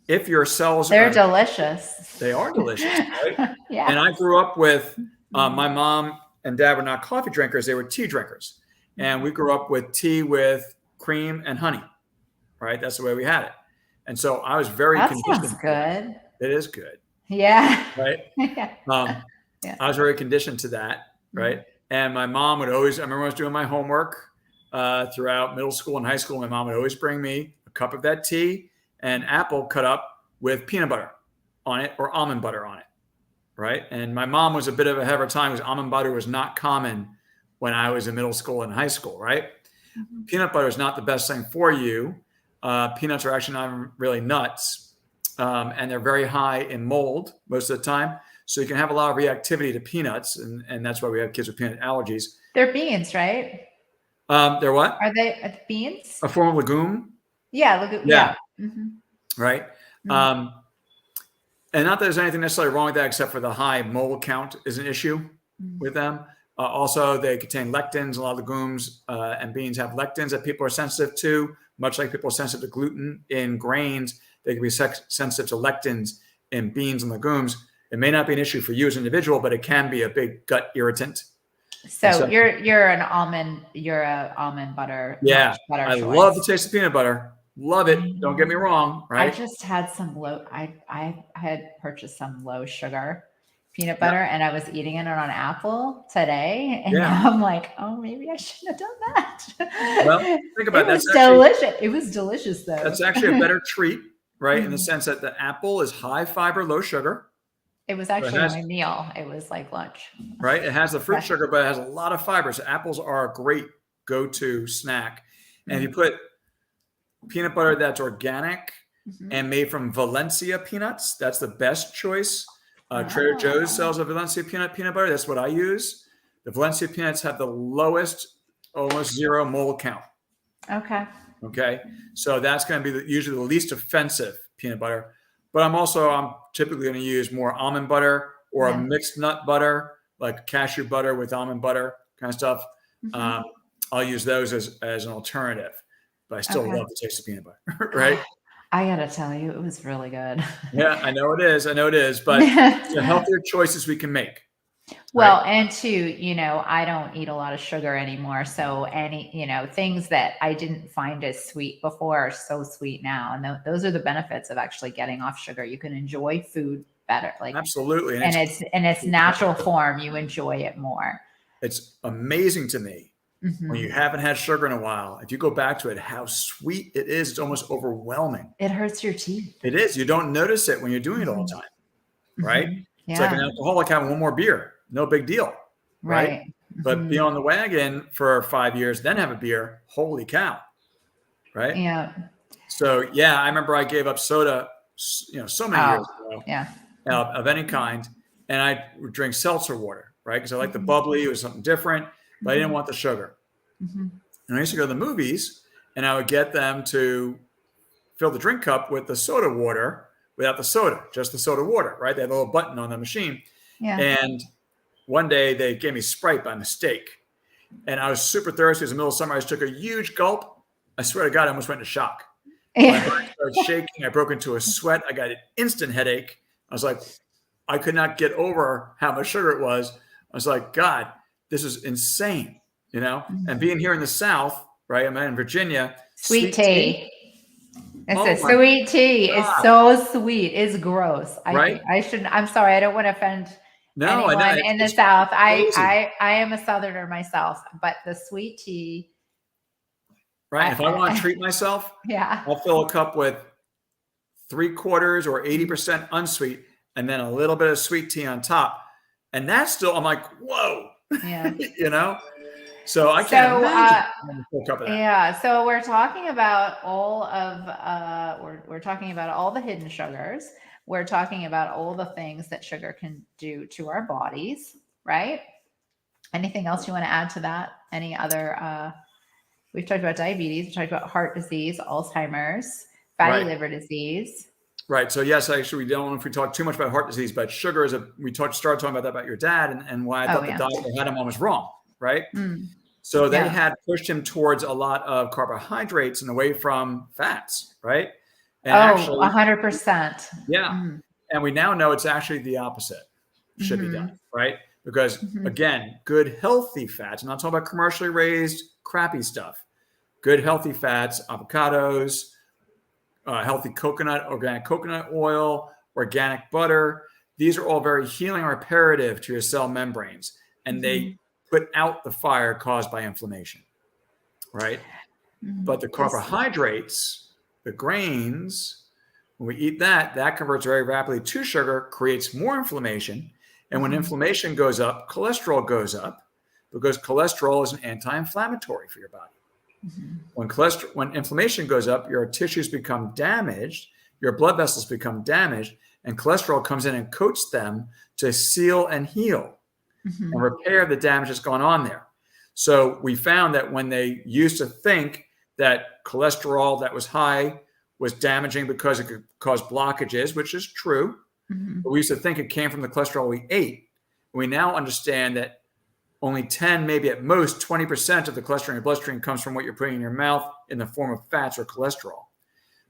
if your cells They're are, delicious. they are delicious, right? Yeah. And I grew up with my mom and dad were not coffee drinkers; they were tea drinkers, and we grew up with tea with cream and honey, right? That's the way we had it, and so I was very That sounds conditioned to that. good. It is good, Yeah. right? Yeah. Yeah. I was very conditioned to that, right? And my mom would always, I remember I was doing my homework throughout middle school and high school. My mom would always bring me a cup of that tea and apple cut up with peanut butter on it or almond butter on it, right? And my mom was a bit of a ahead of her time because almond butter was not common when I was in middle school and high school, right? Peanut butter is not the best thing for you. Peanuts are actually not really nuts, and they're very high in mold most of the time. So you can have a lot of reactivity to peanuts, and that's why we have kids with peanut allergies. They're beans, right? They're what? Are they beans? A form of legume? Yeah. Look at, Yeah. Mhm. Right. And not that there's anything necessarily wrong with that, except for the high mold count is an issue with them. Also, they contain lectins. A lot of legumes and beans have lectins that people are sensitive to, much like people are sensitive to gluten in grains. They can be sensitive to lectins in beans and legumes. It may not be an issue for you as an individual, but it can be a big gut irritant. So you're an almond butter. Yeah, butter I choice. love the taste of peanut butter. Love it. Don't get me wrong, right? I just had some low. I had purchased some low sugar peanut butter, and I was eating it on an apple today, and now I'm like, oh, maybe I shouldn't have done that. Well, think about it. Was delicious. It was delicious, though. That's actually a better treat, right? In the sense that the apple is high fiber, low sugar. It was actually my meal. It was like lunch. Right. It has the fruit sugar, but it has a lot of fiber. So apples are a great go-to snack. And if you put peanut butter that's organic and made from Valencia peanuts, that's the best choice. Trader Joe's sells a Valencia peanut butter. That's what I use. The Valencia peanuts have the lowest, almost zero mold count. Okay. So that's going to be usually the least offensive peanut butter. But I'm typically going to use more almond butter or a mixed nut butter, like cashew butter with almond butter kind of stuff. I'll use those as an alternative, but I still love the taste of peanut butter, right? I got to tell you, it was really good. Yeah, I know it is. But the healthier choices we can make. Well, and too, I don't eat a lot of sugar anymore. So things that I didn't find as sweet before are so sweet now. And those are the benefits of actually getting off sugar. You can enjoy food better. Absolutely. And it's in its natural form. You enjoy it more. It's amazing to me when you haven't had sugar in a while. If you go back to it, how sweet it is. It's almost overwhelming. It hurts your teeth. It is. You don't notice it when you're doing it all the time. Right. It's like an alcoholic having one more beer. No big deal. Right. But be on the wagon for 5 years, then have a beer. Holy cow. Right. Yeah. So, I remember I gave up soda, so many years ago. Yeah. Of any kind. And I would drink seltzer water, right? Because I like the bubbly. It was something different, but I didn't want the sugar. And I used to go to the movies and I would get them to fill the drink cup with the soda water without the soda, just the soda water, right? They had a little button on the machine. Yeah. And one day they gave me Sprite by mistake. And I was super thirsty. It was the middle of summer. I just took a huge gulp. I swear to God, I almost went into shock. My body started shaking. I broke into a sweat. I got an instant headache. I was like, I could not get over how much sugar it was. I was like, God, this is insane, And being here in the South, right? I'm in Virginia. Sweet tea. It's a sweet tea. It's so sweet. It's gross. I'm sorry. I don't want to offend anyone in the South. I am a Southerner myself, but the sweet tea. Right. If I want to treat myself, I'll fill a cup with 3/4 or 80% unsweet, and then a little bit of sweet tea on top. And that's still, I'm like, whoa, So I can't imagine a full cup of that. Yeah. So we're talking about all of, we're talking about all the hidden sugars. We're talking about all the things that sugar can do to our bodies, right? Anything else you want to add to that? Any other, we've talked about diabetes, we've talked about heart disease, Alzheimer's, fatty liver disease. Right. So yes, actually, we don't know if we talk too much about heart disease, but sugar is started talking about that about your dad and why I thought the diet they had him on was wrong. Right. So they had pushed him towards a lot of carbohydrates and away from fats. Right. And actually, 100%. yeah. Mm-hmm. And we now know it's actually the opposite should be done, right? Because again, good healthy fats, I'm not talking about commercially raised crappy stuff. Good healthy fats, avocados, healthy coconut, organic coconut oil, organic butter. These are all very healing and reparative to your cell membranes, and they put out the fire caused by inflammation, right? But the carbohydrates, the grains, when we eat that, that converts very rapidly to sugar, creates more inflammation. And when inflammation goes up, cholesterol goes up because cholesterol is an anti-inflammatory for your body. When inflammation goes up, your tissues become damaged, your blood vessels become damaged, and cholesterol comes in and coats them to seal and heal and repair the damage that's gone on there. So we found that when they used to think that cholesterol that was high was damaging because it could cause blockages, which is true, but we used to think it came from the cholesterol we ate. We now understand that only 10, maybe at most 20% of the cholesterol in your bloodstream comes from what you're putting in your mouth in the form of fats or cholesterol.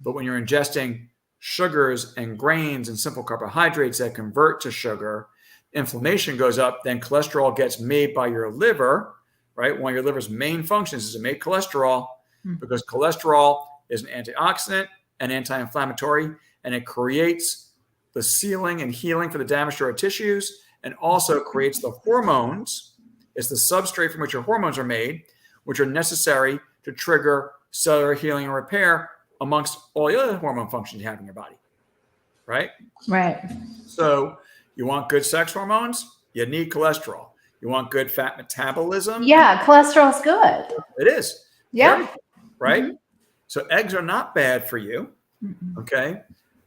But when you're ingesting sugars and grains and simple carbohydrates that convert to sugar, inflammation goes up, then cholesterol gets made by your liver, right? One of your liver's main functions is to make cholesterol because cholesterol is an antioxidant and anti-inflammatory, and it creates the sealing and healing for the damage to our tissues and also creates the hormones. It's the substrate from which your hormones are made, which are necessary to trigger cellular healing and repair amongst all the other hormone functions you have in your body, right? Right. So you want good sex hormones, you need cholesterol. You want good fat metabolism? Yeah, cholesterol's good. It is. Yeah. Good, right? So eggs are not bad for you, okay?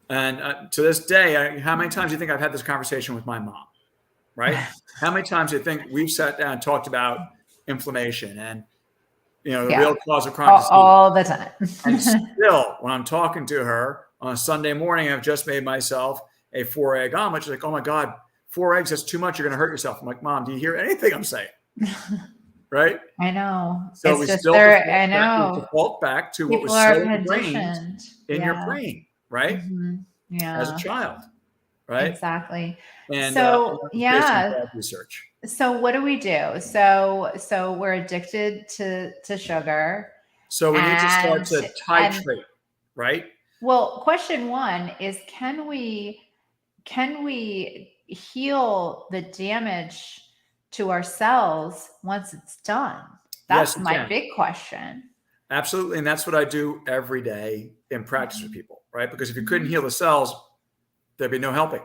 And to this day, how many times do you think I've had this conversation with my mom, right? How many times do you think we've sat down and talked about inflammation and, you know, the real cause of chronic disease? All the time. And still, when I'm talking to her on a Sunday morning, I've just made myself a 4-egg omelet. She's like, oh my God, 4 eggs, that's too much. You're going to hurt yourself. I'm like, Mom, do you hear anything I'm saying? Right? I know. So it's we just still I know. default back to what was People are so ingrained conditioned in your brain, right? Yeah. As a child, right? Exactly. And So research. So what do we do? So we're addicted to sugar. So we need to start to titrate, right? Well, question one is can we heal the damage to our cells once it's done? That's my big question. Absolutely. And that's what I do every day in practice with people, right? Because if you couldn't heal the cells, there'd be no helping.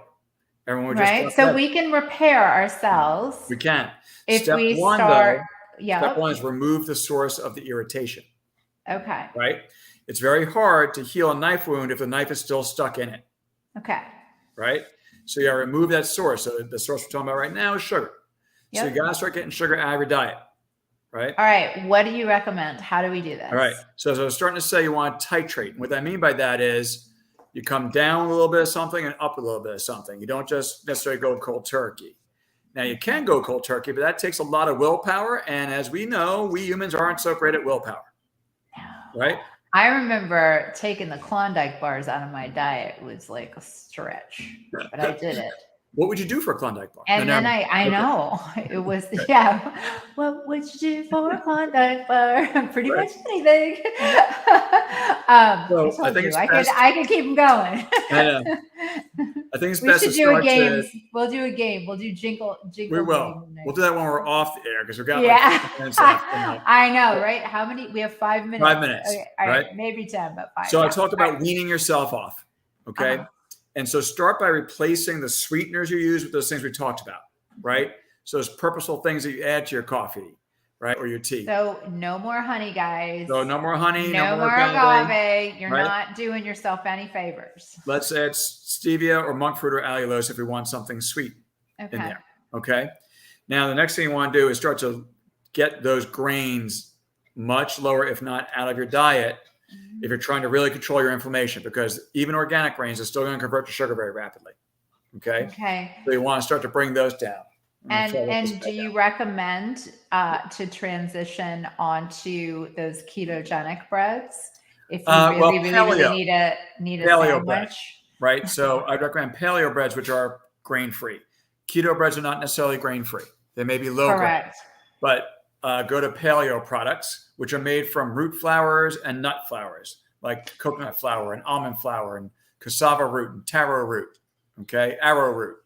Everyone would right. So we can repair our cells. We can. If step we one, start, step one is remove the source of the irritation. Okay. Right? It's very hard to heal a knife wound if the knife is still stuck in it. Okay. Right? So you got to remove that source. So the source we're talking about right now is sugar. Yep. So you got to start getting sugar out of your diet. Right? All right. What do you recommend? How do we do this? All right. So as I was starting to say, you want to titrate. And what I mean by that is you come down a little bit of something and up a little bit of something. You don't just necessarily go cold turkey. Now, you can go cold turkey, but that takes a lot of willpower. And as we know, we humans aren't so great at willpower. Right? I remember taking the Klondike bars out of my diet. It was like a stretch, but I did it. What would you do for a Klondike bar? And then I know it was, what would you do for a Klondike bar? Pretty much anything. So I think I could keep them going. I know. I think it's best to do a game. We'll do a game. We'll do jingle. We will. We'll do that when we're off the air because we've got like 15 minutes left. I know, right? How many? We have 5 minutes. 5 minutes. Okay, all right, maybe 10, but 5. So I talked about weaning yourself off. Okay. And so start by replacing the sweeteners you use with those things we talked about, right? So those purposeful things that you add to your coffee, right? Or your tea. So no more honey, guys. So no more honey. No more agave. You're not doing yourself any favors. Let's add stevia or monk fruit or allulose if we want something sweet in there. Okay. Now, the next thing you want to do is start to get those grains much lower, if not out of your diet, if you're trying to really control your inflammation, because even organic grains are still going to convert to sugar very rapidly. Okay. So you want to start to bring those down. And do you recommend to transition onto those ketogenic breads? if you Well, really paleo, need a paleo bread, sandwich. right? So I'd recommend paleo breads, which are grain free. Keto breads are not necessarily grain free. They may be low grain, Correct. but go to paleo products, which are made from root flours and nut flours, like coconut flour and almond flour and cassava root and taro root, okay, arrowroot.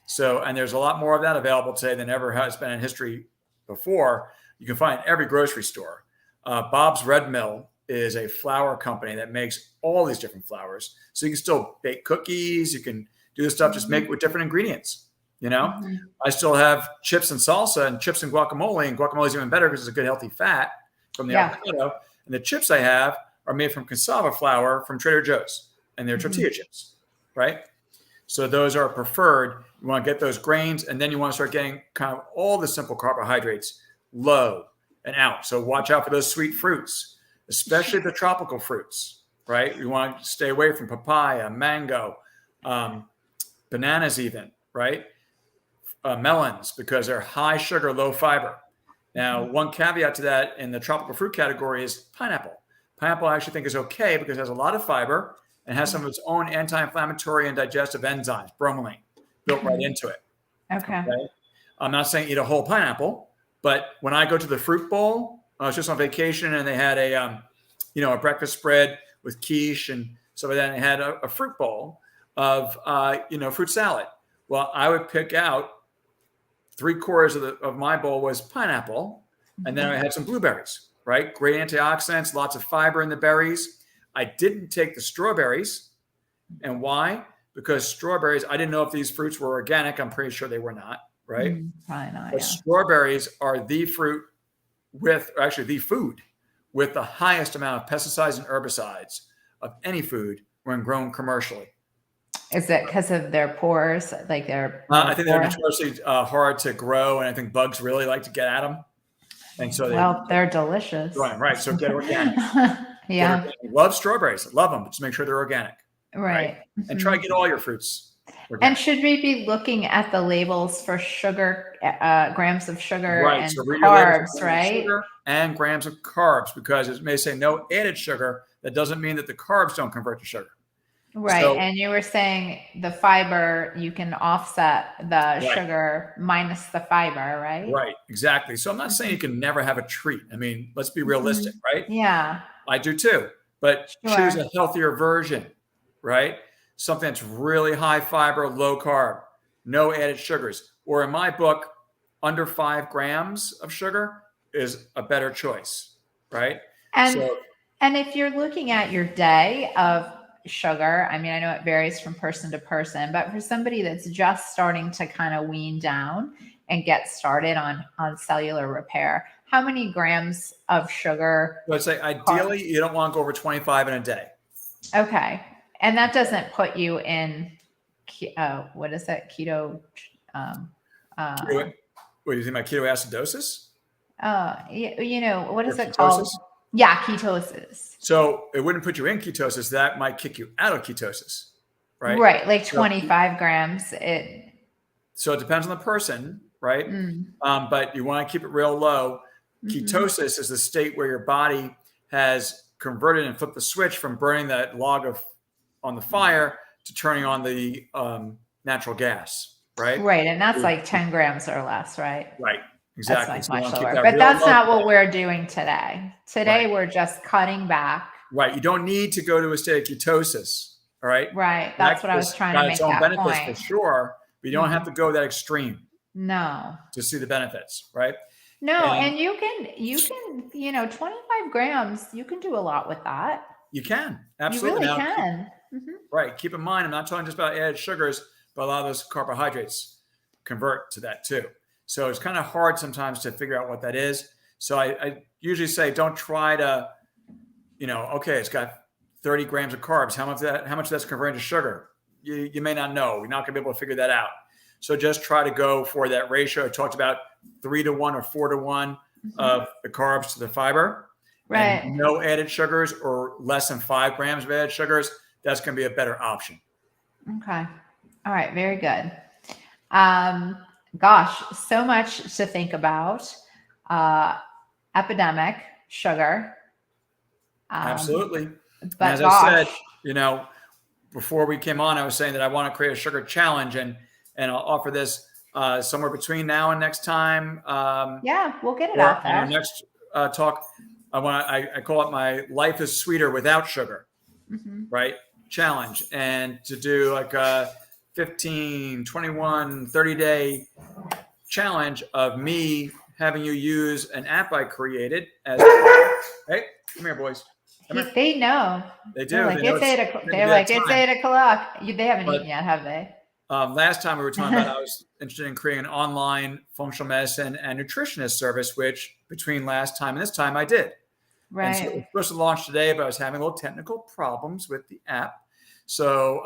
So, and there's a lot more of that available today than ever has been in history before. You can find every grocery store. Bob's Red Mill is a flour company that makes all these different flours. So you can still bake cookies. You can do this stuff, just make it with different ingredients. You know, I still have chips and salsa and chips and guacamole is even better because it's a good healthy fat from the avocado. And the chips I have are made from cassava flour from Trader Joe's, and they're tortilla chips, right? So those are preferred. You want to get those grains, and then you want to start getting kind of all the simple carbohydrates low and out. So watch out for those sweet fruits, especially the tropical fruits, right? You want to stay away from papaya, mango, bananas even, right? Melons, because they're high sugar, low fiber. Now, one caveat to that in the tropical fruit category is pineapple. Pineapple I actually think is okay because it has a lot of fiber and has some of its own anti-inflammatory and digestive enzymes, bromelain, built right into it. Okay. I'm not saying eat a whole pineapple, but when I go to the fruit bowl, I was just on vacation and they had a breakfast spread with quiche and stuff like that. And they had a fruit bowl of, fruit salad. Well, I would pick out 3/4 of my bowl was pineapple. And then I had some blueberries, right? Great antioxidants, lots of fiber in the berries. I didn't take the strawberries. And why? Because strawberries, I didn't know if these fruits were organic. I'm pretty sure they were not, right? Probably not, but strawberries are the fruit the food with the highest amount of pesticides and herbicides of any food when grown commercially. Is it because of their pores? Like I think they're notoriously hard to grow, and I think bugs really like to get at them. And so they're delicious. Right. So get organic. Yeah. Get organic. Love strawberries. Love them, but just make sure they're organic. Right. And try to get all your fruits organic. And should we be looking at the labels for sugar, grams of sugar and so carbs, right? Sugar and grams of carbs, because it may say no added sugar. That doesn't mean that the carbs don't convert to sugar. Right. So, and you were saying the fiber, you can offset the sugar minus the fiber, right? Right. Exactly. So I'm not saying you can never have a treat. I mean, let's be realistic, right? Yeah. I do too. But choose a healthier version, right? Something that's really high fiber, low carb, no added sugars. Or in my book, under 5 grams of sugar is a better choice, right? And if you're looking at your day of sugar, I mean, I know it varies from person to person, but for somebody that's just starting to kind of wean down and get started on cellular repair, how many grams of sugar? Let's say ideally you don't want to go over 25 in a day. Okay. And that doesn't put you in, what is that? Keto. What do you think about ketoacidosis? What is it called? Yeah, ketosis. So it wouldn't put you in ketosis. That might kick you out of ketosis, right? Right, like 25 grams. So it depends on the person, right? But you want to keep it real low. Ketosis is the state where your body has converted and flipped the switch from burning that log on the fire to turning on the natural gas, right? Right, and that's like 10 grams or less, right? Right, exactly. That's like much lower. But that's not what we're doing today. Today, we're just cutting back. Right. You don't need to go to a state of ketosis, all right? Right. That's what I was trying to make that point. Benefits for sure, but you don't have to go that extreme. No. To see the benefits, right? No, and you can, 25 grams, you can do a lot with that. You can. Absolutely. You really can. Right. Keep in mind, I'm not talking just about added sugars, but a lot of those carbohydrates convert to that too. So it's kind of hard sometimes to figure out what that is. So I usually say, don't try to, okay, it's got 30 grams of carbs. How much of that's converting to sugar? You may not know. You're not going to be able to figure that out. So just try to go for that ratio. I talked about 3-to-1 or 4-to-1 of the carbs to the fiber. Right. And no added sugars or less than 5 grams of added sugars. That's going to be a better option. Okay. All right. Very good. Gosh, so much to think about. Epidemic, sugar. Absolutely. And But as I said, gosh, before we came on, I was saying that I want to create a sugar challenge, and I'll offer this somewhere between now and next time, yeah, we'll get it or out on our there. next talk. I call it my life is sweeter without sugar, Mm-hmm. right? Challenge, and to do like a 15, 21, 30-day challenge of me having you use an app I created as, hey, come here, boys. Come here. They know. They They're do. like, They know it's it's 8 o'clock. going to They're be that like, it's time. 8 o'clock. They haven't But eaten yet, have they? last time we were talking about I was interested in creating an online functional medicine and nutritionist service, which between last time and this time I did. And so it was Right. supposed to launch today, but I was having a little technical problems with the app. So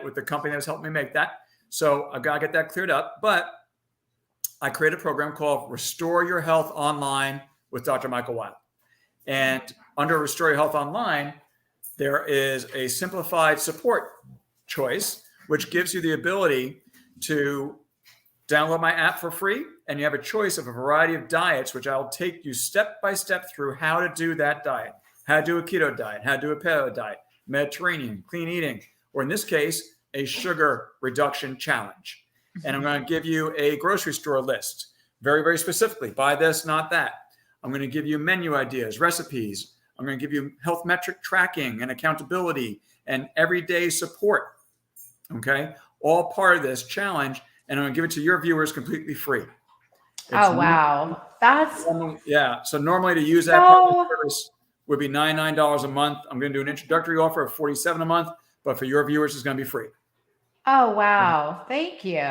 with the company that was helping me make that. So I've got to get that cleared up. But I created a program called Restore Your Health Online with Dr. Michael Weil. And under Restore Your Health Online, there is a simplified support choice, which gives you the ability to download my app for free. And you have a choice of a variety of diets, which I'll take you step by step through how to do that diet, how to do a keto diet, how to do a paleo diet, Mediterranean, clean eating, or in this case, a sugar reduction challenge. And I'm going to give you a grocery store list, very, very specifically. Buy this, not that. I'm going to give you menu ideas, recipes. I'm going to give you health metric tracking and accountability and everyday support. Okay. All part of this challenge. And I'm going to give it to your viewers completely free. It's Oh, wow. That's yeah. So normally to use that part of the so, service would be $99 a month. I'm going to do an introductory offer of $47 a month, but for your viewers, it's going to be free. oh, wow. Thank you.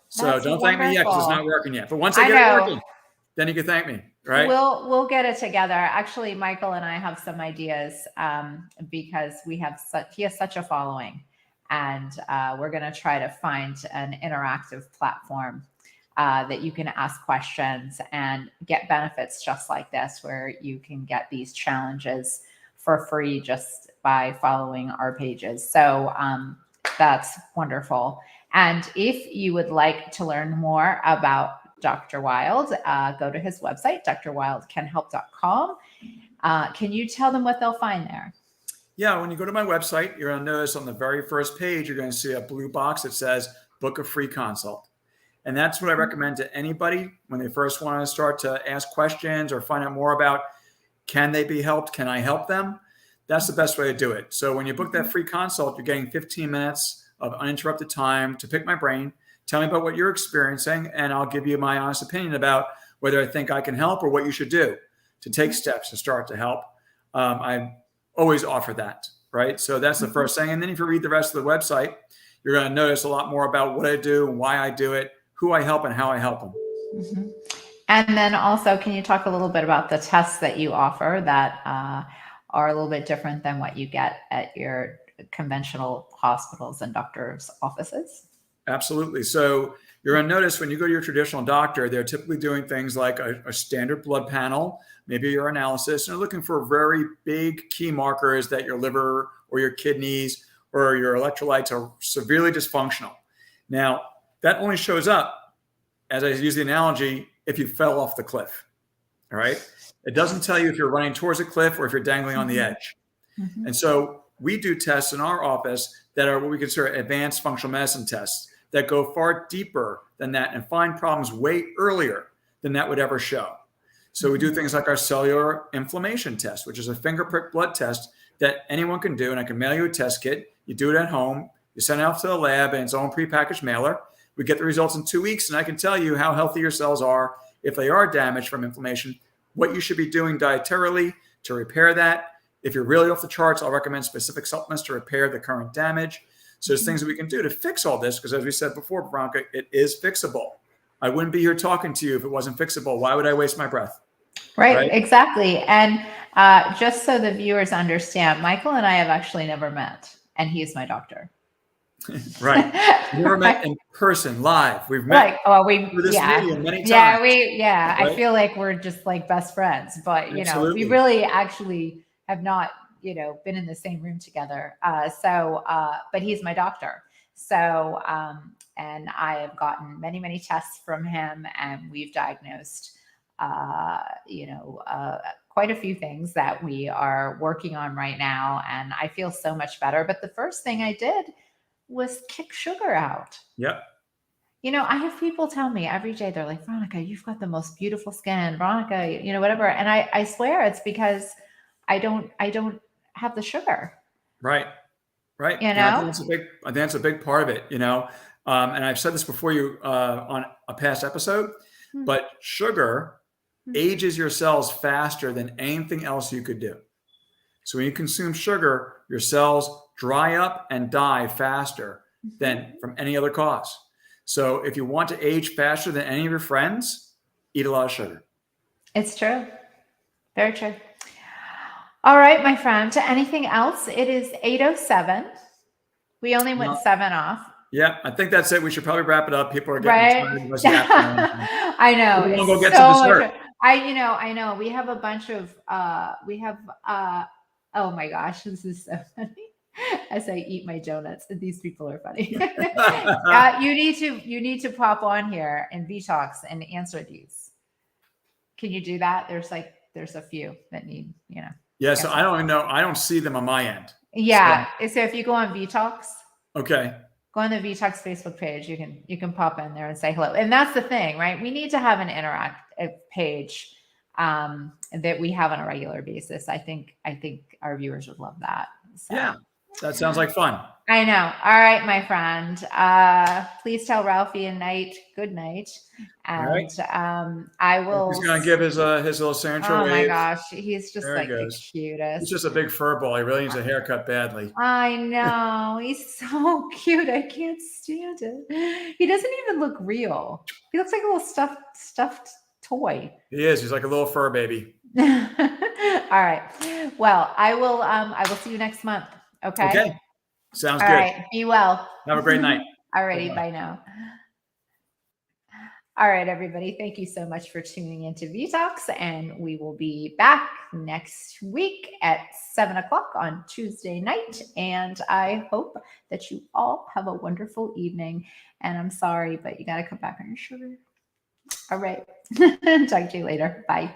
So That's don't thank me yet because it's wonderful. not working yet. But once I I get it know. working, then you can thank me, right? We'll get it together. Actually, Michael and I have some ideas because he has such a following, and we're going to try to find an interactive platform that you can ask questions and get benefits just like this, where you can get these challenges for free just by following our pages. So that's wonderful. And if you would like to learn more about Dr. Wild, go to his website, drwildcanhelp.com. Can you tell them what they'll find there? Yeah, when you go to my website, you're going to notice on the very first page, you're going to see a blue box that says book a free consult. And that's what I recommend to anybody when they first want to start to ask questions or find out more about, can they be helped? Can I help them? That's the best way to do it. So when you book that free consult, you're getting 15 minutes of uninterrupted time to pick my brain, tell me about what you're experiencing, and I'll give you my honest opinion about whether I think I can help or what you should do to take steps to start to help. I always offer that, right? So that's the first thing. And then if you read the rest of the website, you're going to notice a lot more about what I do and why I do it, who I help, and how I help them. Mm-hmm. And then also, can you talk a little bit about the tests that you offer that are a little bit different than what you get at your conventional hospitals and doctors' offices? Absolutely. So you're going to notice when you go to your traditional doctor, they're typically doing things like a standard blood panel, maybe your analysis, and they're looking for very big key markers that your liver or your kidneys or your electrolytes are severely dysfunctional. Now, that only shows up, as I use the analogy, if you fell off the cliff. All right. It doesn't tell you if you're running towards a cliff or if you're dangling on the edge. Mm-hmm. And so we do tests in our office that are what we consider advanced functional medicine tests that go far deeper than that and find problems way earlier than that would ever show. So we do things like our cellular inflammation test, which is a finger prick blood test that anyone can do. And I can mail you a test kit. You do it at home. You send it out to the lab in its own prepackaged mailer. We get the results in 2 weeks, and I can tell you how healthy your cells are, if they are damaged from inflammation, what you should be doing dietarily to repair that. If you're really off the charts, I'll recommend specific supplements to repair the current damage. So there's things that we can do to fix all this, because as we said before, Veronica, it is fixable. I wouldn't be here talking to you if it wasn't fixable. Why would I waste my breath? Right? Exactly. And just so the viewers understand, Michael and I have actually never met, and he's my doctor. Right. We never met in person, live. We've met through this medium many times. Right? I feel like we're just like best friends, but Absolutely. we really actually have not, been in the same room together. But he's my doctor. So, and I have gotten many, many tests from him, and we've diagnosed, quite a few things that we are working on right now, and I feel so much better. But the first thing I did was kick sugar out. Yep. I have people tell me every day, they're like, Veronica, you've got the most beautiful skin, Veronica, whatever. And I swear it's because I don't have the sugar, Right. Right. you And I know? think that's a big part of it, and I've said this before you on a past episode, Hmm, but sugar hmm, ages your cells faster than anything else you could do. So when you consume sugar, your cells dry up and die faster mhm. than from any other cause. So if you want to age faster than any of your friends, eat a lot of sugar. It's true. Very true. All right, my friend. Anything else? It is 8:07. We only went Well, 7 off, yeah, I think that's it. We should probably wrap it up. People are getting right? tired of us yapping on. I know. We want to go It's get some so much. dessert. I know. We have a bunch of oh my gosh, this is so funny. As I eat my donuts, these people are funny. You need to pop on here and detox and answer these. Can you do that? There's a few that need, Yeah, so I answer. don't even know. I don't see them on my end. So, Yeah. So if you go on Vtox, okay. go on the Vtox Facebook page. You can pop in there and say hello. And that's the thing, right? We need to have an interactive page that we have on a regular basis. I think our viewers would love that. So Yeah, that sounds like fun. I know. All right, my friend. Please tell Ralphie and Knight good night. All right. And I He's will. going to give his little signature Oh my wave. gosh, he's just There he like the goes. He's cutest. just a big fur ball. He really needs a haircut badly. I know. He's so cute. I can't stand it. He doesn't even look real. He looks like a little stuffed toy. He is. He's like a little fur baby. All right. Well, I will see you next month. Okay. Okay. Sounds All good. right. Be well. Have a great night. All righty. Bye-bye. Bye now. All right, everybody. Thank you so much for tuning into Vtox, and we will be back next week at 7 o'clock on Tuesday night. And I hope that you all have a wonderful evening. And I'm sorry, but you got to cut back on your sugar. All right. Talk to you later. Bye.